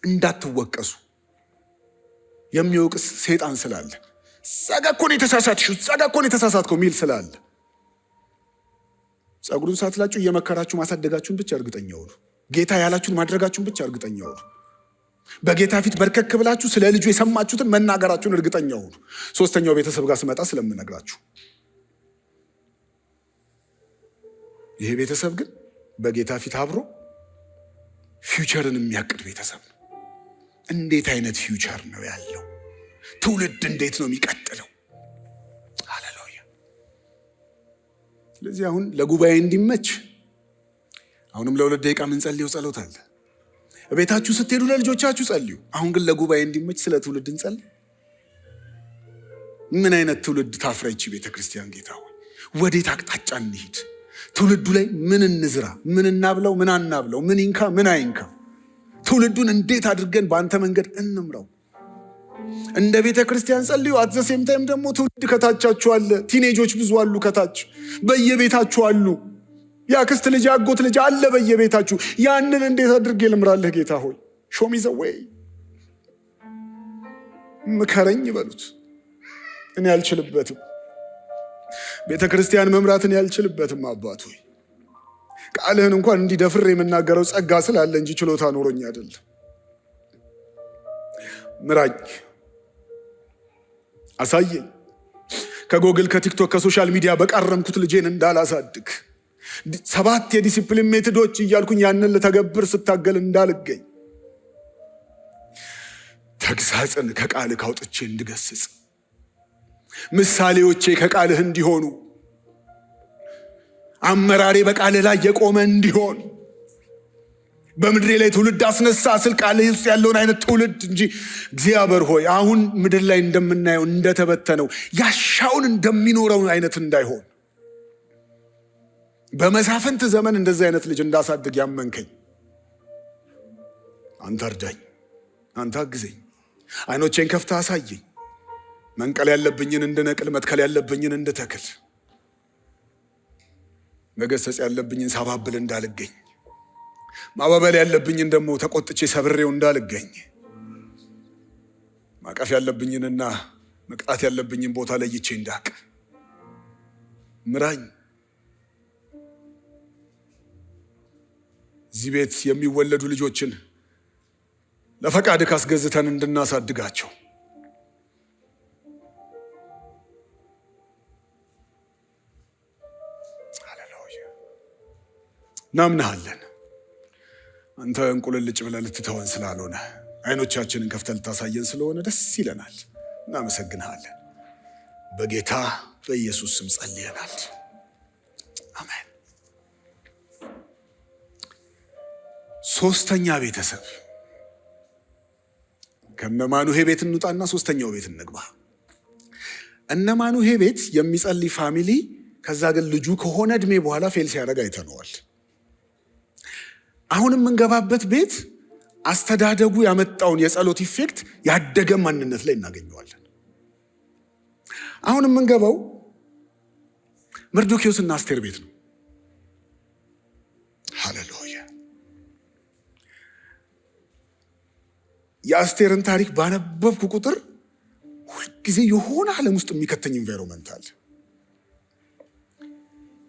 እንዳትወቀሱ። የሚወቅስ ሰይጣን ስላለ ጸጋ እኮ ነው የተሳሳትሽው፣ ጸጋ እኮ ነው የተሳሳትከው ሚል ስላለ ጸጉሩን ሳትላጩ እየመከራችሁ ማሳደጋችሁን ብቻ እርግጠኛ ሆኑ። ጌታ ያላችሁን ማድረጋችሁን ብቻ እርግጠኛ ሆኑ። በጌታ ፊት በርከክ ብላችሁ ስለ ልጁ የሰማችሁትን መናገራችሁን እርግጠኛ ሁኑ። ሶስተኛው ቤተሰብ ጋር ስመጣ ስለምነግራችሁ ይሄ ቤተሰብ ግን በጌታ ፊት አብሮ ፊውቸርን የሚያቅድ ቤተሰብ ነው። እንዴት አይነት ፊውቸር ነው ያለው? ትውልድ እንዴት ነው የሚቀጥለው? ሃሌሉያ። ስለዚህ አሁን ለጉባኤ እንዲመች አሁንም ለ2 ደቂቃ የምንጸልየው ጸሎት አለ። ቤታችሁ ስትሄዱ ለልጆቻችሁ ጸልዩ። አሁን ግን ለጉባኤ እንዲመች ስለ ትውልድ እንጸልይ። ምን አይነት ትውልድ ታፍራይቺ ቤተክርስቲያን? ጌታ ሆይ ወዴት አቅጣጫ እንሂድ? ትውልዱ ላይ ምን እንዝራ? ምን እናብለው? ምን አናብለው? ምን ይንካ? ምን አይንካ? ትውልዱን እንዴት አድርገን በአንተ መንገድ እንምራው? እንደ ቤተክርስቲያን ጸልዩ። አትዘሴም ታይም ደግሞ ትውልድ ከታቻችሁ አለ። ቲኔጆች ብዙ አሉ ከታች በየቤታችሁ አሉ። የአክስት ልጅ አጎት ልጅ አለ በየቤታችሁ። ያንን እንዴት አድርጌ ልምራለህ? ጌታ ሆይ ሾሚ ዘወይ ምከረኝ ይበሉት። እኔ አልችልበትም። ቤተ ክርስቲያን መምራትን ያልችልበትም። አባት ሆይ ቃልህን እንኳን እንዲደፍር የምናገረው ጸጋ ስላለ እንጂ ችሎታ ኖሮኝ አይደለም። ምራኝ፣ አሳየኝ። ከጎግል ከቲክቶክ ከሶሻል ሚዲያ በቃረምኩት ልጄን እንዳላሳድግ 7 የዲሲፕሊን ሜቶዶች እያልኩኝ ያንን ልተገብር ስታገል እንዳልገኝ ተግሳጽን ከቃልህ ካውጥቼ እንድገስጽ ምሳሌዎቼ ከቃልህ እንዲሆኑ አመራሬ በቃልህ ላይ የቆመ እንዲሆን በምድሬ ላይ ትውልድ አስነሳ ስል ቃልህ ውስጥ ያለውን አይነት ትውልድ እንጂ እግዚአብሔር ሆይ አሁን ምድር ላይ እንደምናየው እንደተበተነው ያሻውን እንደሚኖረው አይነት እንዳይሆን በመሳፍንት ዘመን እንደዚህ አይነት ልጅ እንዳሳድግ ያመንከኝ አንተ እርዳኝ፣ አንተ አግዘኝ። አይኖቼን ከፍተህ አሳየኝ። መንቀል ያለብኝን እንድነቅል፣ መትከል ያለብኝን እንድተክል፣ መገሰጽ ያለብኝን ሳባብል እንዳልገኝ፣ ማባበል ያለብኝን ደግሞ ተቆጥቼ ሰብሬው እንዳልገኝ፣ ማቀፍ ያለብኝንና መቅጣት ያለብኝን ቦታ ለይቼ እንዳቅ ምራኝ። እዚህ ቤት የሚወለዱ ልጆችን ለፈቃድ ካስገዝተን እንድናሳድጋቸው ሃሌሉያ እናምንሃለን። አንተ እንቁልልጭ ብለህ ልትተወን ስላልሆነ አይኖቻችንን ከፍተህ ልታሳየን ስለሆነ ደስ ይለናል። እናመሰግንሃለን። በጌታ በኢየሱስ ስም ጸልየናል። አሜን። ሶስተኛ ቤተሰብ ከነማኑሄ ቤት እንውጣና ሶስተኛው ቤት እንግባ። እነማኑሄ ቤት የሚጸልይ ፋሚሊ፣ ከዛ ግን ልጁ ከሆነ እድሜ በኋላ ፌል ሲያደርግ አይተነዋል። አሁን የምንገባበት ቤት አስተዳደጉ ያመጣውን የጸሎት ኢፌክት ያደገ ማንነት ላይ እናገኘዋለን። አሁን የምንገባው መርዶክዮስና አስቴር ቤት ነው። ሃሌሉያ። የአስቴርን ታሪክ ባነበብኩ ቁጥር ሁልጊዜ የሆነ ዓለም ውስጥ የሚከተኝ ኢንቫይሮንመንት አለ።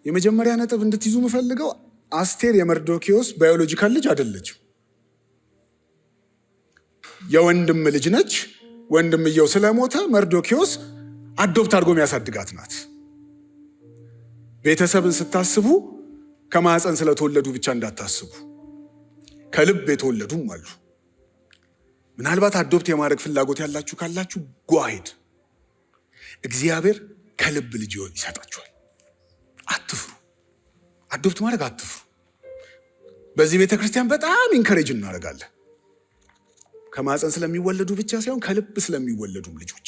የመጀመሪያ ነጥብ እንድትይዙ የምፈልገው አስቴር የመርዶክዮስ ባዮሎጂካል ልጅ አይደለችም። የወንድም ልጅ ነች። ወንድምየው ስለሞተ መርዶኪዎስ አዶፕት አድርጎ የሚያሳድጋት ናት። ቤተሰብን ስታስቡ ከማህፀን ስለተወለዱ ብቻ እንዳታስቡ፣ ከልብ የተወለዱም አሉ። ምናልባት አዶፕት የማድረግ ፍላጎት ያላችሁ ካላችሁ ጓሄድ፣ እግዚአብሔር ከልብ ልጅ ይሰጣችኋል። አትፍሩ፣ አዶፕት ማድረግ አትፍሩ። በዚህ ቤተክርስቲያን በጣም ኢንከሬጅ እናደርጋለን። ከማህፀን ስለሚወለዱ ብቻ ሳይሆን ከልብ ስለሚወለዱም ልጆች።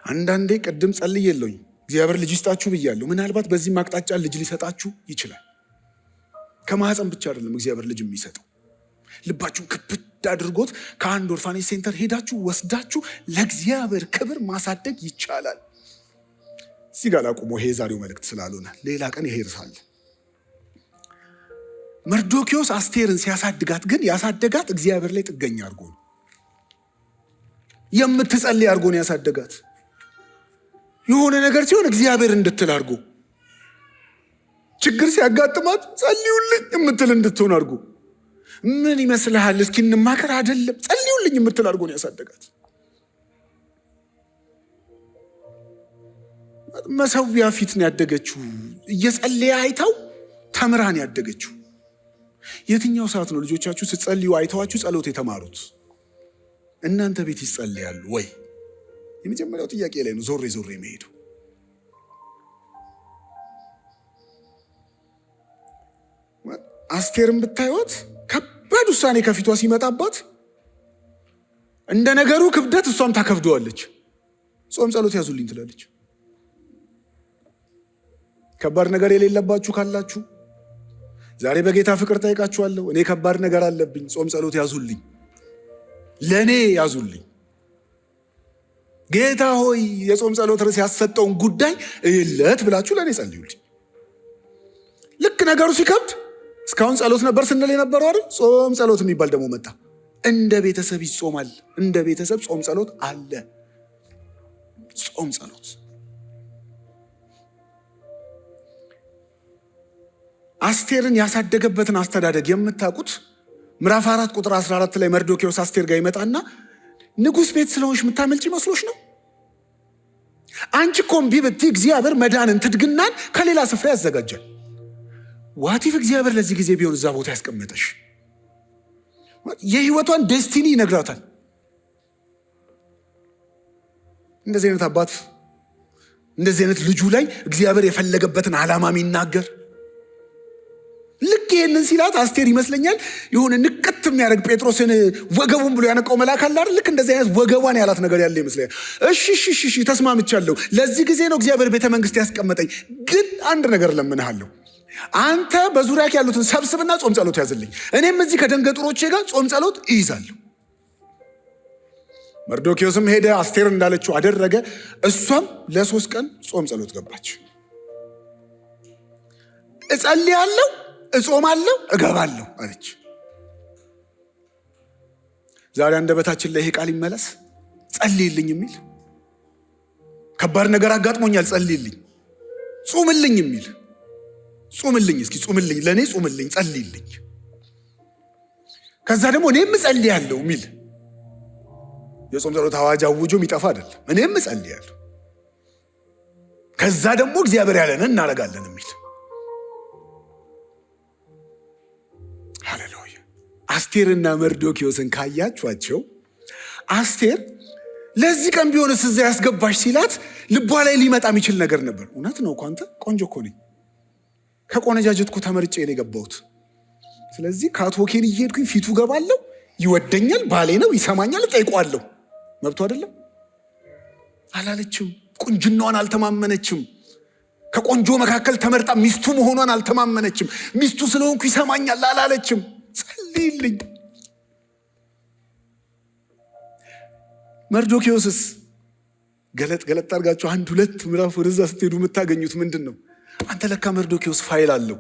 አንዳንዴ ቅድም ጸልዬለሁኝ እግዚአብሔር ልጅ ይስጣችሁ ብያለሁ። ምናልባት በዚህም አቅጣጫ ልጅ ሊሰጣችሁ ይችላል። ከማህፀን ብቻ አይደለም እግዚአብሔር ልጅ የሚሰጠው። ልባችሁን ክብድ አድርጎት ከአንድ ኦርፋኔጅ ሴንተር ሄዳችሁ ወስዳችሁ ለእግዚአብሔር ክብር ማሳደግ ይቻላል። እዚህ ጋር ላቁሞ፣ ይሄ ዛሬው መልእክት ስላልሆነ ሌላ ቀን ይሄ ይርሳል። መርዶኪዎስ አስቴርን ሲያሳድጋት ግን ያሳደጋት እግዚአብሔር ላይ ጥገኛ አድርጎ ነው። የምትጸልይ አድርጎ ነው ያሳደጋት። የሆነ ነገር ሲሆን እግዚአብሔር እንድትል አድርጎ፣ ችግር ሲያጋጥማት ጸልዩልኝ የምትል እንድትሆን አድርጎ። ምን ይመስልሃል እስኪ እንማከር አይደለም፣ ጸልዩልኝ የምትል አድርጎ ነው ያሳደጋት። መሰዊያ ፊት ነው ያደገችው። እየጸለየ አይታው ተምራን ያደገችው። የትኛው ሰዓት ነው ልጆቻችሁ ስትጸልዩ አይተዋችሁ ጸሎት የተማሩት? እናንተ ቤት ይጸልያሉ ወይ? የመጀመሪያው ጥያቄ ላይ ነው ዞሬ ዞሬ መሄዱ። አስቴርን ብታዩት ከባድ ውሳኔ ከፊቷ ሲመጣባት እንደ ነገሩ ክብደት እሷም ታከብደዋለች። ጾም ጸሎት ያዙልኝ ትላለች። ከባድ ነገር የሌለባችሁ ካላችሁ ዛሬ በጌታ ፍቅር ጠይቃችኋለሁ። እኔ ከባድ ነገር አለብኝ፣ ጾም ጸሎት ያዙልኝ፣ ለእኔ ያዙልኝ። ጌታ ሆይ የጾም ጸሎት ርዕስ ያሰጠውን ጉዳይ እለት ብላችሁ ለእኔ ጸልዩልኝ። ልክ ነገሩ ሲከብድ እስካሁን ጸሎት ነበር ስንል የነበረው አይደል? ጾም ጸሎት የሚባል ደግሞ መጣ። እንደ ቤተሰብ ይጾማል። እንደ ቤተሰብ ጾም ጸሎት አለ። ጾም ጸሎት አስቴርን ያሳደገበትን አስተዳደግ የምታውቁት ምዕራፍ 4 ቁጥር 14 ላይ መርዶኪዎስ አስቴር ጋር ይመጣና ንጉሥ ቤት ስለሆንሽ የምታመልጭ መስሎሽ ነው? አንቺ እኮ እምቢ ብትይ እግዚአብሔር መዳንን ትድግናን ከሌላ ስፍራ ያዘጋጃል። ዋቲፍ እግዚአብሔር ለዚህ ጊዜ ቢሆን እዛ ቦታ ያስቀመጠሽ? የህይወቷን ዴስቲኒ ይነግራታል። እንደዚህ አይነት አባት፣ እንደዚህ አይነት ልጁ ላይ እግዚአብሔር የፈለገበትን ዓላማ የሚናገር ልክ ይህንን ሲላት አስቴር ይመስለኛል የሆነ ንቀት የሚያደርግ ጴጥሮስን ወገቡን ብሎ ያነቀው መልአክ አለ አይደል? ልክ እንደዚህ አይነት ወገቧን ያላት ነገር ያለ ይመስለኛል። እሺ ተስማምቻለሁ፣ ለዚህ ጊዜ ነው እግዚአብሔር ቤተ መንግስት ያስቀመጠኝ። ግን አንድ ነገር ለምንሃለሁ፣ አንተ በዙሪያ ያሉትን ሰብስብና ጾም ጸሎት ያዝልኝ፣ እኔም እዚህ ከደንገጡሮቼ ጋር ጾም ጸሎት ይይዛለሁ። መርዶኪዎስም ሄደ፣ አስቴር እንዳለችው አደረገ። እሷም ለ3 ቀን ጾም ጸሎት ገባች። እጸልያለሁ፣ እጾማለሁ፣ እገባለሁ አለች። ዛሬ አንደበታችን ላይ ይሄ ቃል ይመለስ። ጸልይልኝ የሚል ከባድ ነገር አጋጥሞኛል፣ ጸልይልኝ፣ ጾምልኝ የሚል ጾምልኝ፣ እስኪ ጾምልኝ፣ ለእኔ ጾምልኝ፣ ጸልይልኝ። ከዛ ደግሞ እኔም እጸልያለሁ የሚል የጾም ጸሎት አዋጅ አውጆ የሚጠፋ አይደለም። እኔም እጸልያለሁ፣ ከዛ ደግሞ እግዚአብሔር ያለንን እናደርጋለን የሚል ሃሌሉያ። አስቴርና መርዶኪዎስን ካያችኋቸው አስቴር ለዚህ ቀን ቢሆንስ እዛ ያስገባሽ ሲላት ልቧ ላይ ሊመጣ የሚችል ነገር ነበር። እውነት ነው እኮ አንተ ቆንጆ እኮ ነኝ፣ ከቆነጃጀትኩ ተመርጬ ነው የገባሁት። ስለዚህ ካትወኬን እየሄድኩኝ ፊቱ ገባለሁ፣ ይወደኛል፣ ባሌ ነው፣ ይሰማኛል፣ ጠይቋለሁ። መብቱ አይደለም አላለችም። ቁንጅናዋን አልተማመነችም። ከቆንጆ መካከል ተመርጣ ሚስቱ መሆኗን አልተማመነችም። ሚስቱ ስለሆንኩ ይሰማኛል አላለችም። ጸልይልኝ። መርዶኪዎስስ ገለጥ አድርጋችሁ 1-2 ምዕራፍ ወደዛ ስትሄዱ የምታገኙት ምንድን ነው? አንተ ለካ መርዶኪዎስ ፋይል አለው።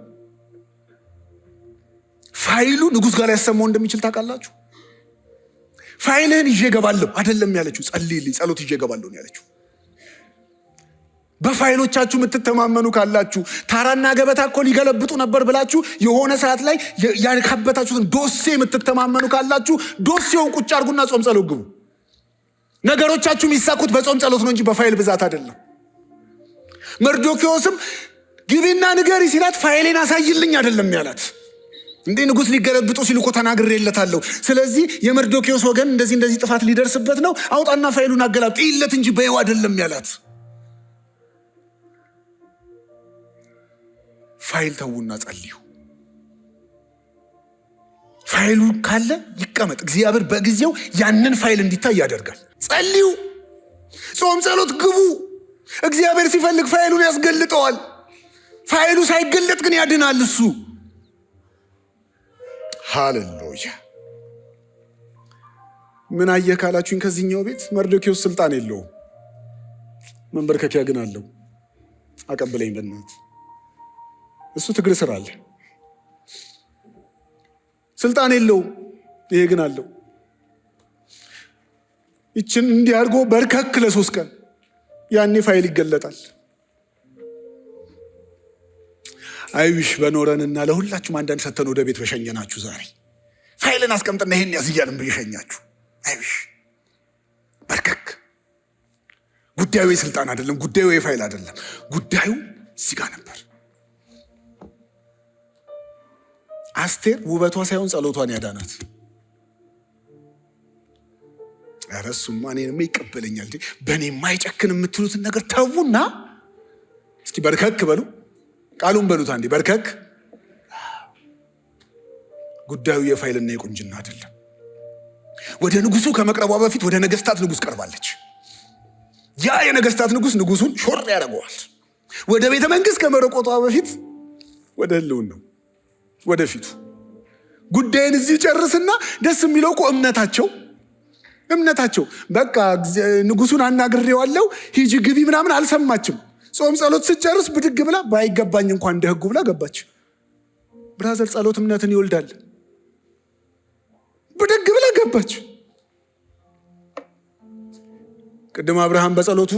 ፋይሉ ንጉሥ ጋር ያሰማው እንደሚችል ታውቃላችሁ። ፋይልህን ይዤ እገባለሁ አይደለም ያለችው፣ ጸልይልኝ፣ ጸሎት ይዤ እገባለሁ ነው ያለችው። በፋይሎቻችሁ የምትተማመኑ ካላችሁ ታራና ገበታ እኮ ሊገለብጡ ነበር ብላችሁ የሆነ ሰዓት ላይ ያካበታችሁትን ዶሴ የምትተማመኑ ካላችሁ ዶሴውን ቁጭ አድርጉና ጾም ጸሎት ግቡ። ነገሮቻችሁ የሚሳኩት በጾም ጸሎት ነው እንጂ በፋይል ብዛት አይደለም። መርዶክዮስም ግቢና ንገሪ ሲላት ፋይሌን አሳይልኝ አይደለም ያላት። እንዴ ንጉሥ ሊገለብጡ ሲሉ እኮ ተናግሬለታለሁ። ስለዚህ የመርዶክዮስ ወገን እንደዚህ ጥፋት ሊደርስበት ነው፣ አውጣና ፋይሉን አገላብጥ ይለት እንጂ በይው አይደለም ያላት። ፋይል ተውና ጸልዩ። ፋይሉ ካለ ይቀመጥ። እግዚአብሔር በጊዜው ያንን ፋይል እንዲታይ ያደርጋል። ጸልዩ፣ ጾም ጸሎት ግቡ። እግዚአብሔር ሲፈልግ ፋይሉን ያስገልጠዋል። ፋይሉ ሳይገለጥ ግን ያድናል እሱ። ሃሌሉያ። ምን አየህ ካላችሁኝ ከዚህኛው ቤት መርዶክዮስ ስልጣን የለውም፣ መንበርከኪያ ግን አለው። አቀብለኝ በእናትህ። እሱ ትግል ስራ አለ። ስልጣን የለውም፣ ይሄ ግን አለው። ይችን እንዲህ አድርጎ በርከክ ለ3 ቀን ያኔ ፋይል ይገለጣል። አይዊሽ በኖረንና ለሁላችሁም አንዳንድ ሰተን ወደ ቤት በሸኘናችሁ። ዛሬ ፋይልን አስቀምጥና ይሄን ያዝ እያልን ብሸኛችሁ። አይዊሽ በርከክ። ጉዳዩ የስልጣን አይደለም፣ ጉዳዩ የፋይል አይደለም። ጉዳዩ እዚህ ጋር ነበር። አስቴር ውበቷ ሳይሆን ጸሎቷን ያዳናት። ኧረ እሱማ እኔንማ ይቀበለኛል። በእኔ የማይጨክን የምትሉትን ነገር ተዉና እስኪ በርከክ በሉ። ቃሉን በሉት አንዴ፣ በርከክ። ጉዳዩ የፋይልና የቁንጅና አይደለም። ወደ ንጉሱ ከመቅረቧ በፊት ወደ ነገስታት ንጉስ ቀርባለች። ያ የነገስታት ንጉስ ንጉሱን ሾር ያደርገዋል። ወደ ቤተ መንግስት ከመረቆጧ በፊት ወደ ህልውን ነው ወደፊቱ። ጉዳይን እዚህ ጨርስና ደስ የሚለው እኮ እምነታቸው በቃ ንጉሱን አናግሬዋለሁ ሂጂ ግቢ ምናምን አልሰማችም። ጾም ጸሎት ስጨርስ ብድግ ብላ ባይገባኝ እንኳን እንደ ህጉ ብላ ገባች። ብራዘር ጸሎት እምነትን ይወልዳል። ብድግ ብላ ገባች። ቅድም አብርሃም በጸሎቱ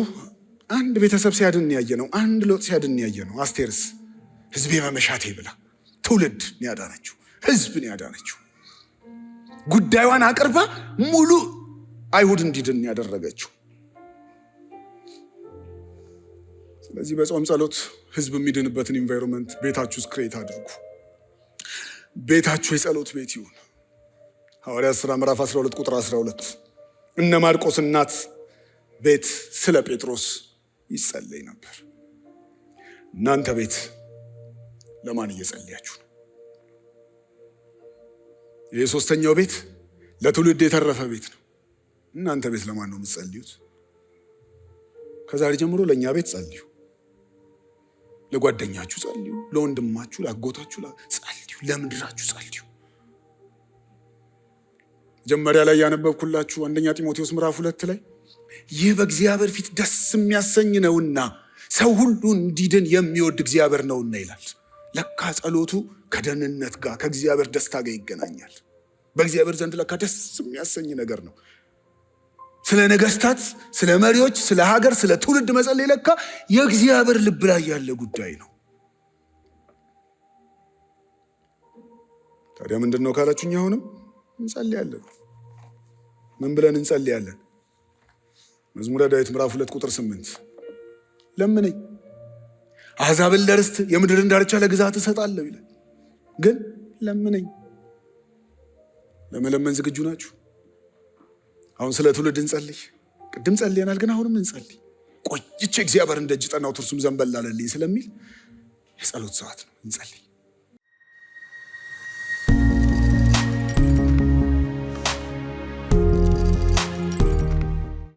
አንድ ቤተሰብ ሲያድን ያየ ነው፣ አንድ ሎጥ ሲያድን ያየ ነው። አስቴርስ ህዝቤ መመሻቴ ብላ ትውልድ ነው ያዳነችው፣ ህዝብ ነው ያዳነችው። ጉዳዩን አቅርባ ሙሉ አይሁድ እንዲድን ያደረገችው። ስለዚህ በጾም ጸሎት ህዝብ የሚድንበትን ኢንቫይሮንመንት ቤታችሁ ውስጥ ክሬት አድርጉ። ቤታችሁ የጸሎት ቤት ይሁን። ሐዋርያት ሥራ ምዕራፍ 12 ቁጥር 12 እነ ማርቆስ እናት ቤት ስለ ጴጥሮስ ይጸለይ ነበር። እናንተ ቤት ለማን እየጸለያችሁ ነው? ይህ 3ኛው ቤት ለትውልድ የተረፈ ቤት ነው። እናንተ ቤት ለማን ነው የምትጸልዩት? ከዛሬ ጀምሮ ለእኛ ቤት ጸልዩ፣ ለጓደኛችሁ ጸልዩ፣ ለወንድማችሁ፣ ለአጎታችሁ ጸልዩ፣ ለምድራችሁ ጸልዩ። መጀመሪያ ላይ ያነበብኩላችሁ 1ኛ ጢሞቴዎስ ምዕራፍ 2 ላይ ይህ በእግዚአብሔር ፊት ደስ የሚያሰኝ ነውና ሰው ሁሉ እንዲድን የሚወድ እግዚአብሔር ነውና ይላል። ለካ ጸሎቱ ከደህንነት ጋር ከእግዚአብሔር ደስታ ጋር ይገናኛል። በእግዚአብሔር ዘንድ ለካ ደስ የሚያሰኝ ነገር ነው። ስለ ነገስታት፣ ስለ መሪዎች፣ ስለ ሀገር፣ ስለ ትውልድ መጸለይ ለካ የእግዚአብሔር ልብ ላይ ያለ ጉዳይ ነው። ታዲያ ምንድን ነው ካላችሁኝ፣ አሁንም እንጸልያለን። ምን ብለን እንጸልያለን? መዝሙረ ዳዊት ምዕራፍ 2 ቁጥር 8 ለምነኝ አሕዛብን ለርስት የምድርን ዳርቻ ለግዛት እሰጣለሁ ይላል። ግን ለምነኝ። ለመለመን ዝግጁ ናችሁ? አሁን ስለ ትውልድ እንጸልይ። ቅድም ጸልየናል፣ ግን አሁንም እንጸልይ። ቆይቼ እግዚአብሔር እንደጅ ጠናሁት እርሱም ዘንበል አለልኝ ስለሚል የጸሎት ሰዓት ነው። እንጸልይ።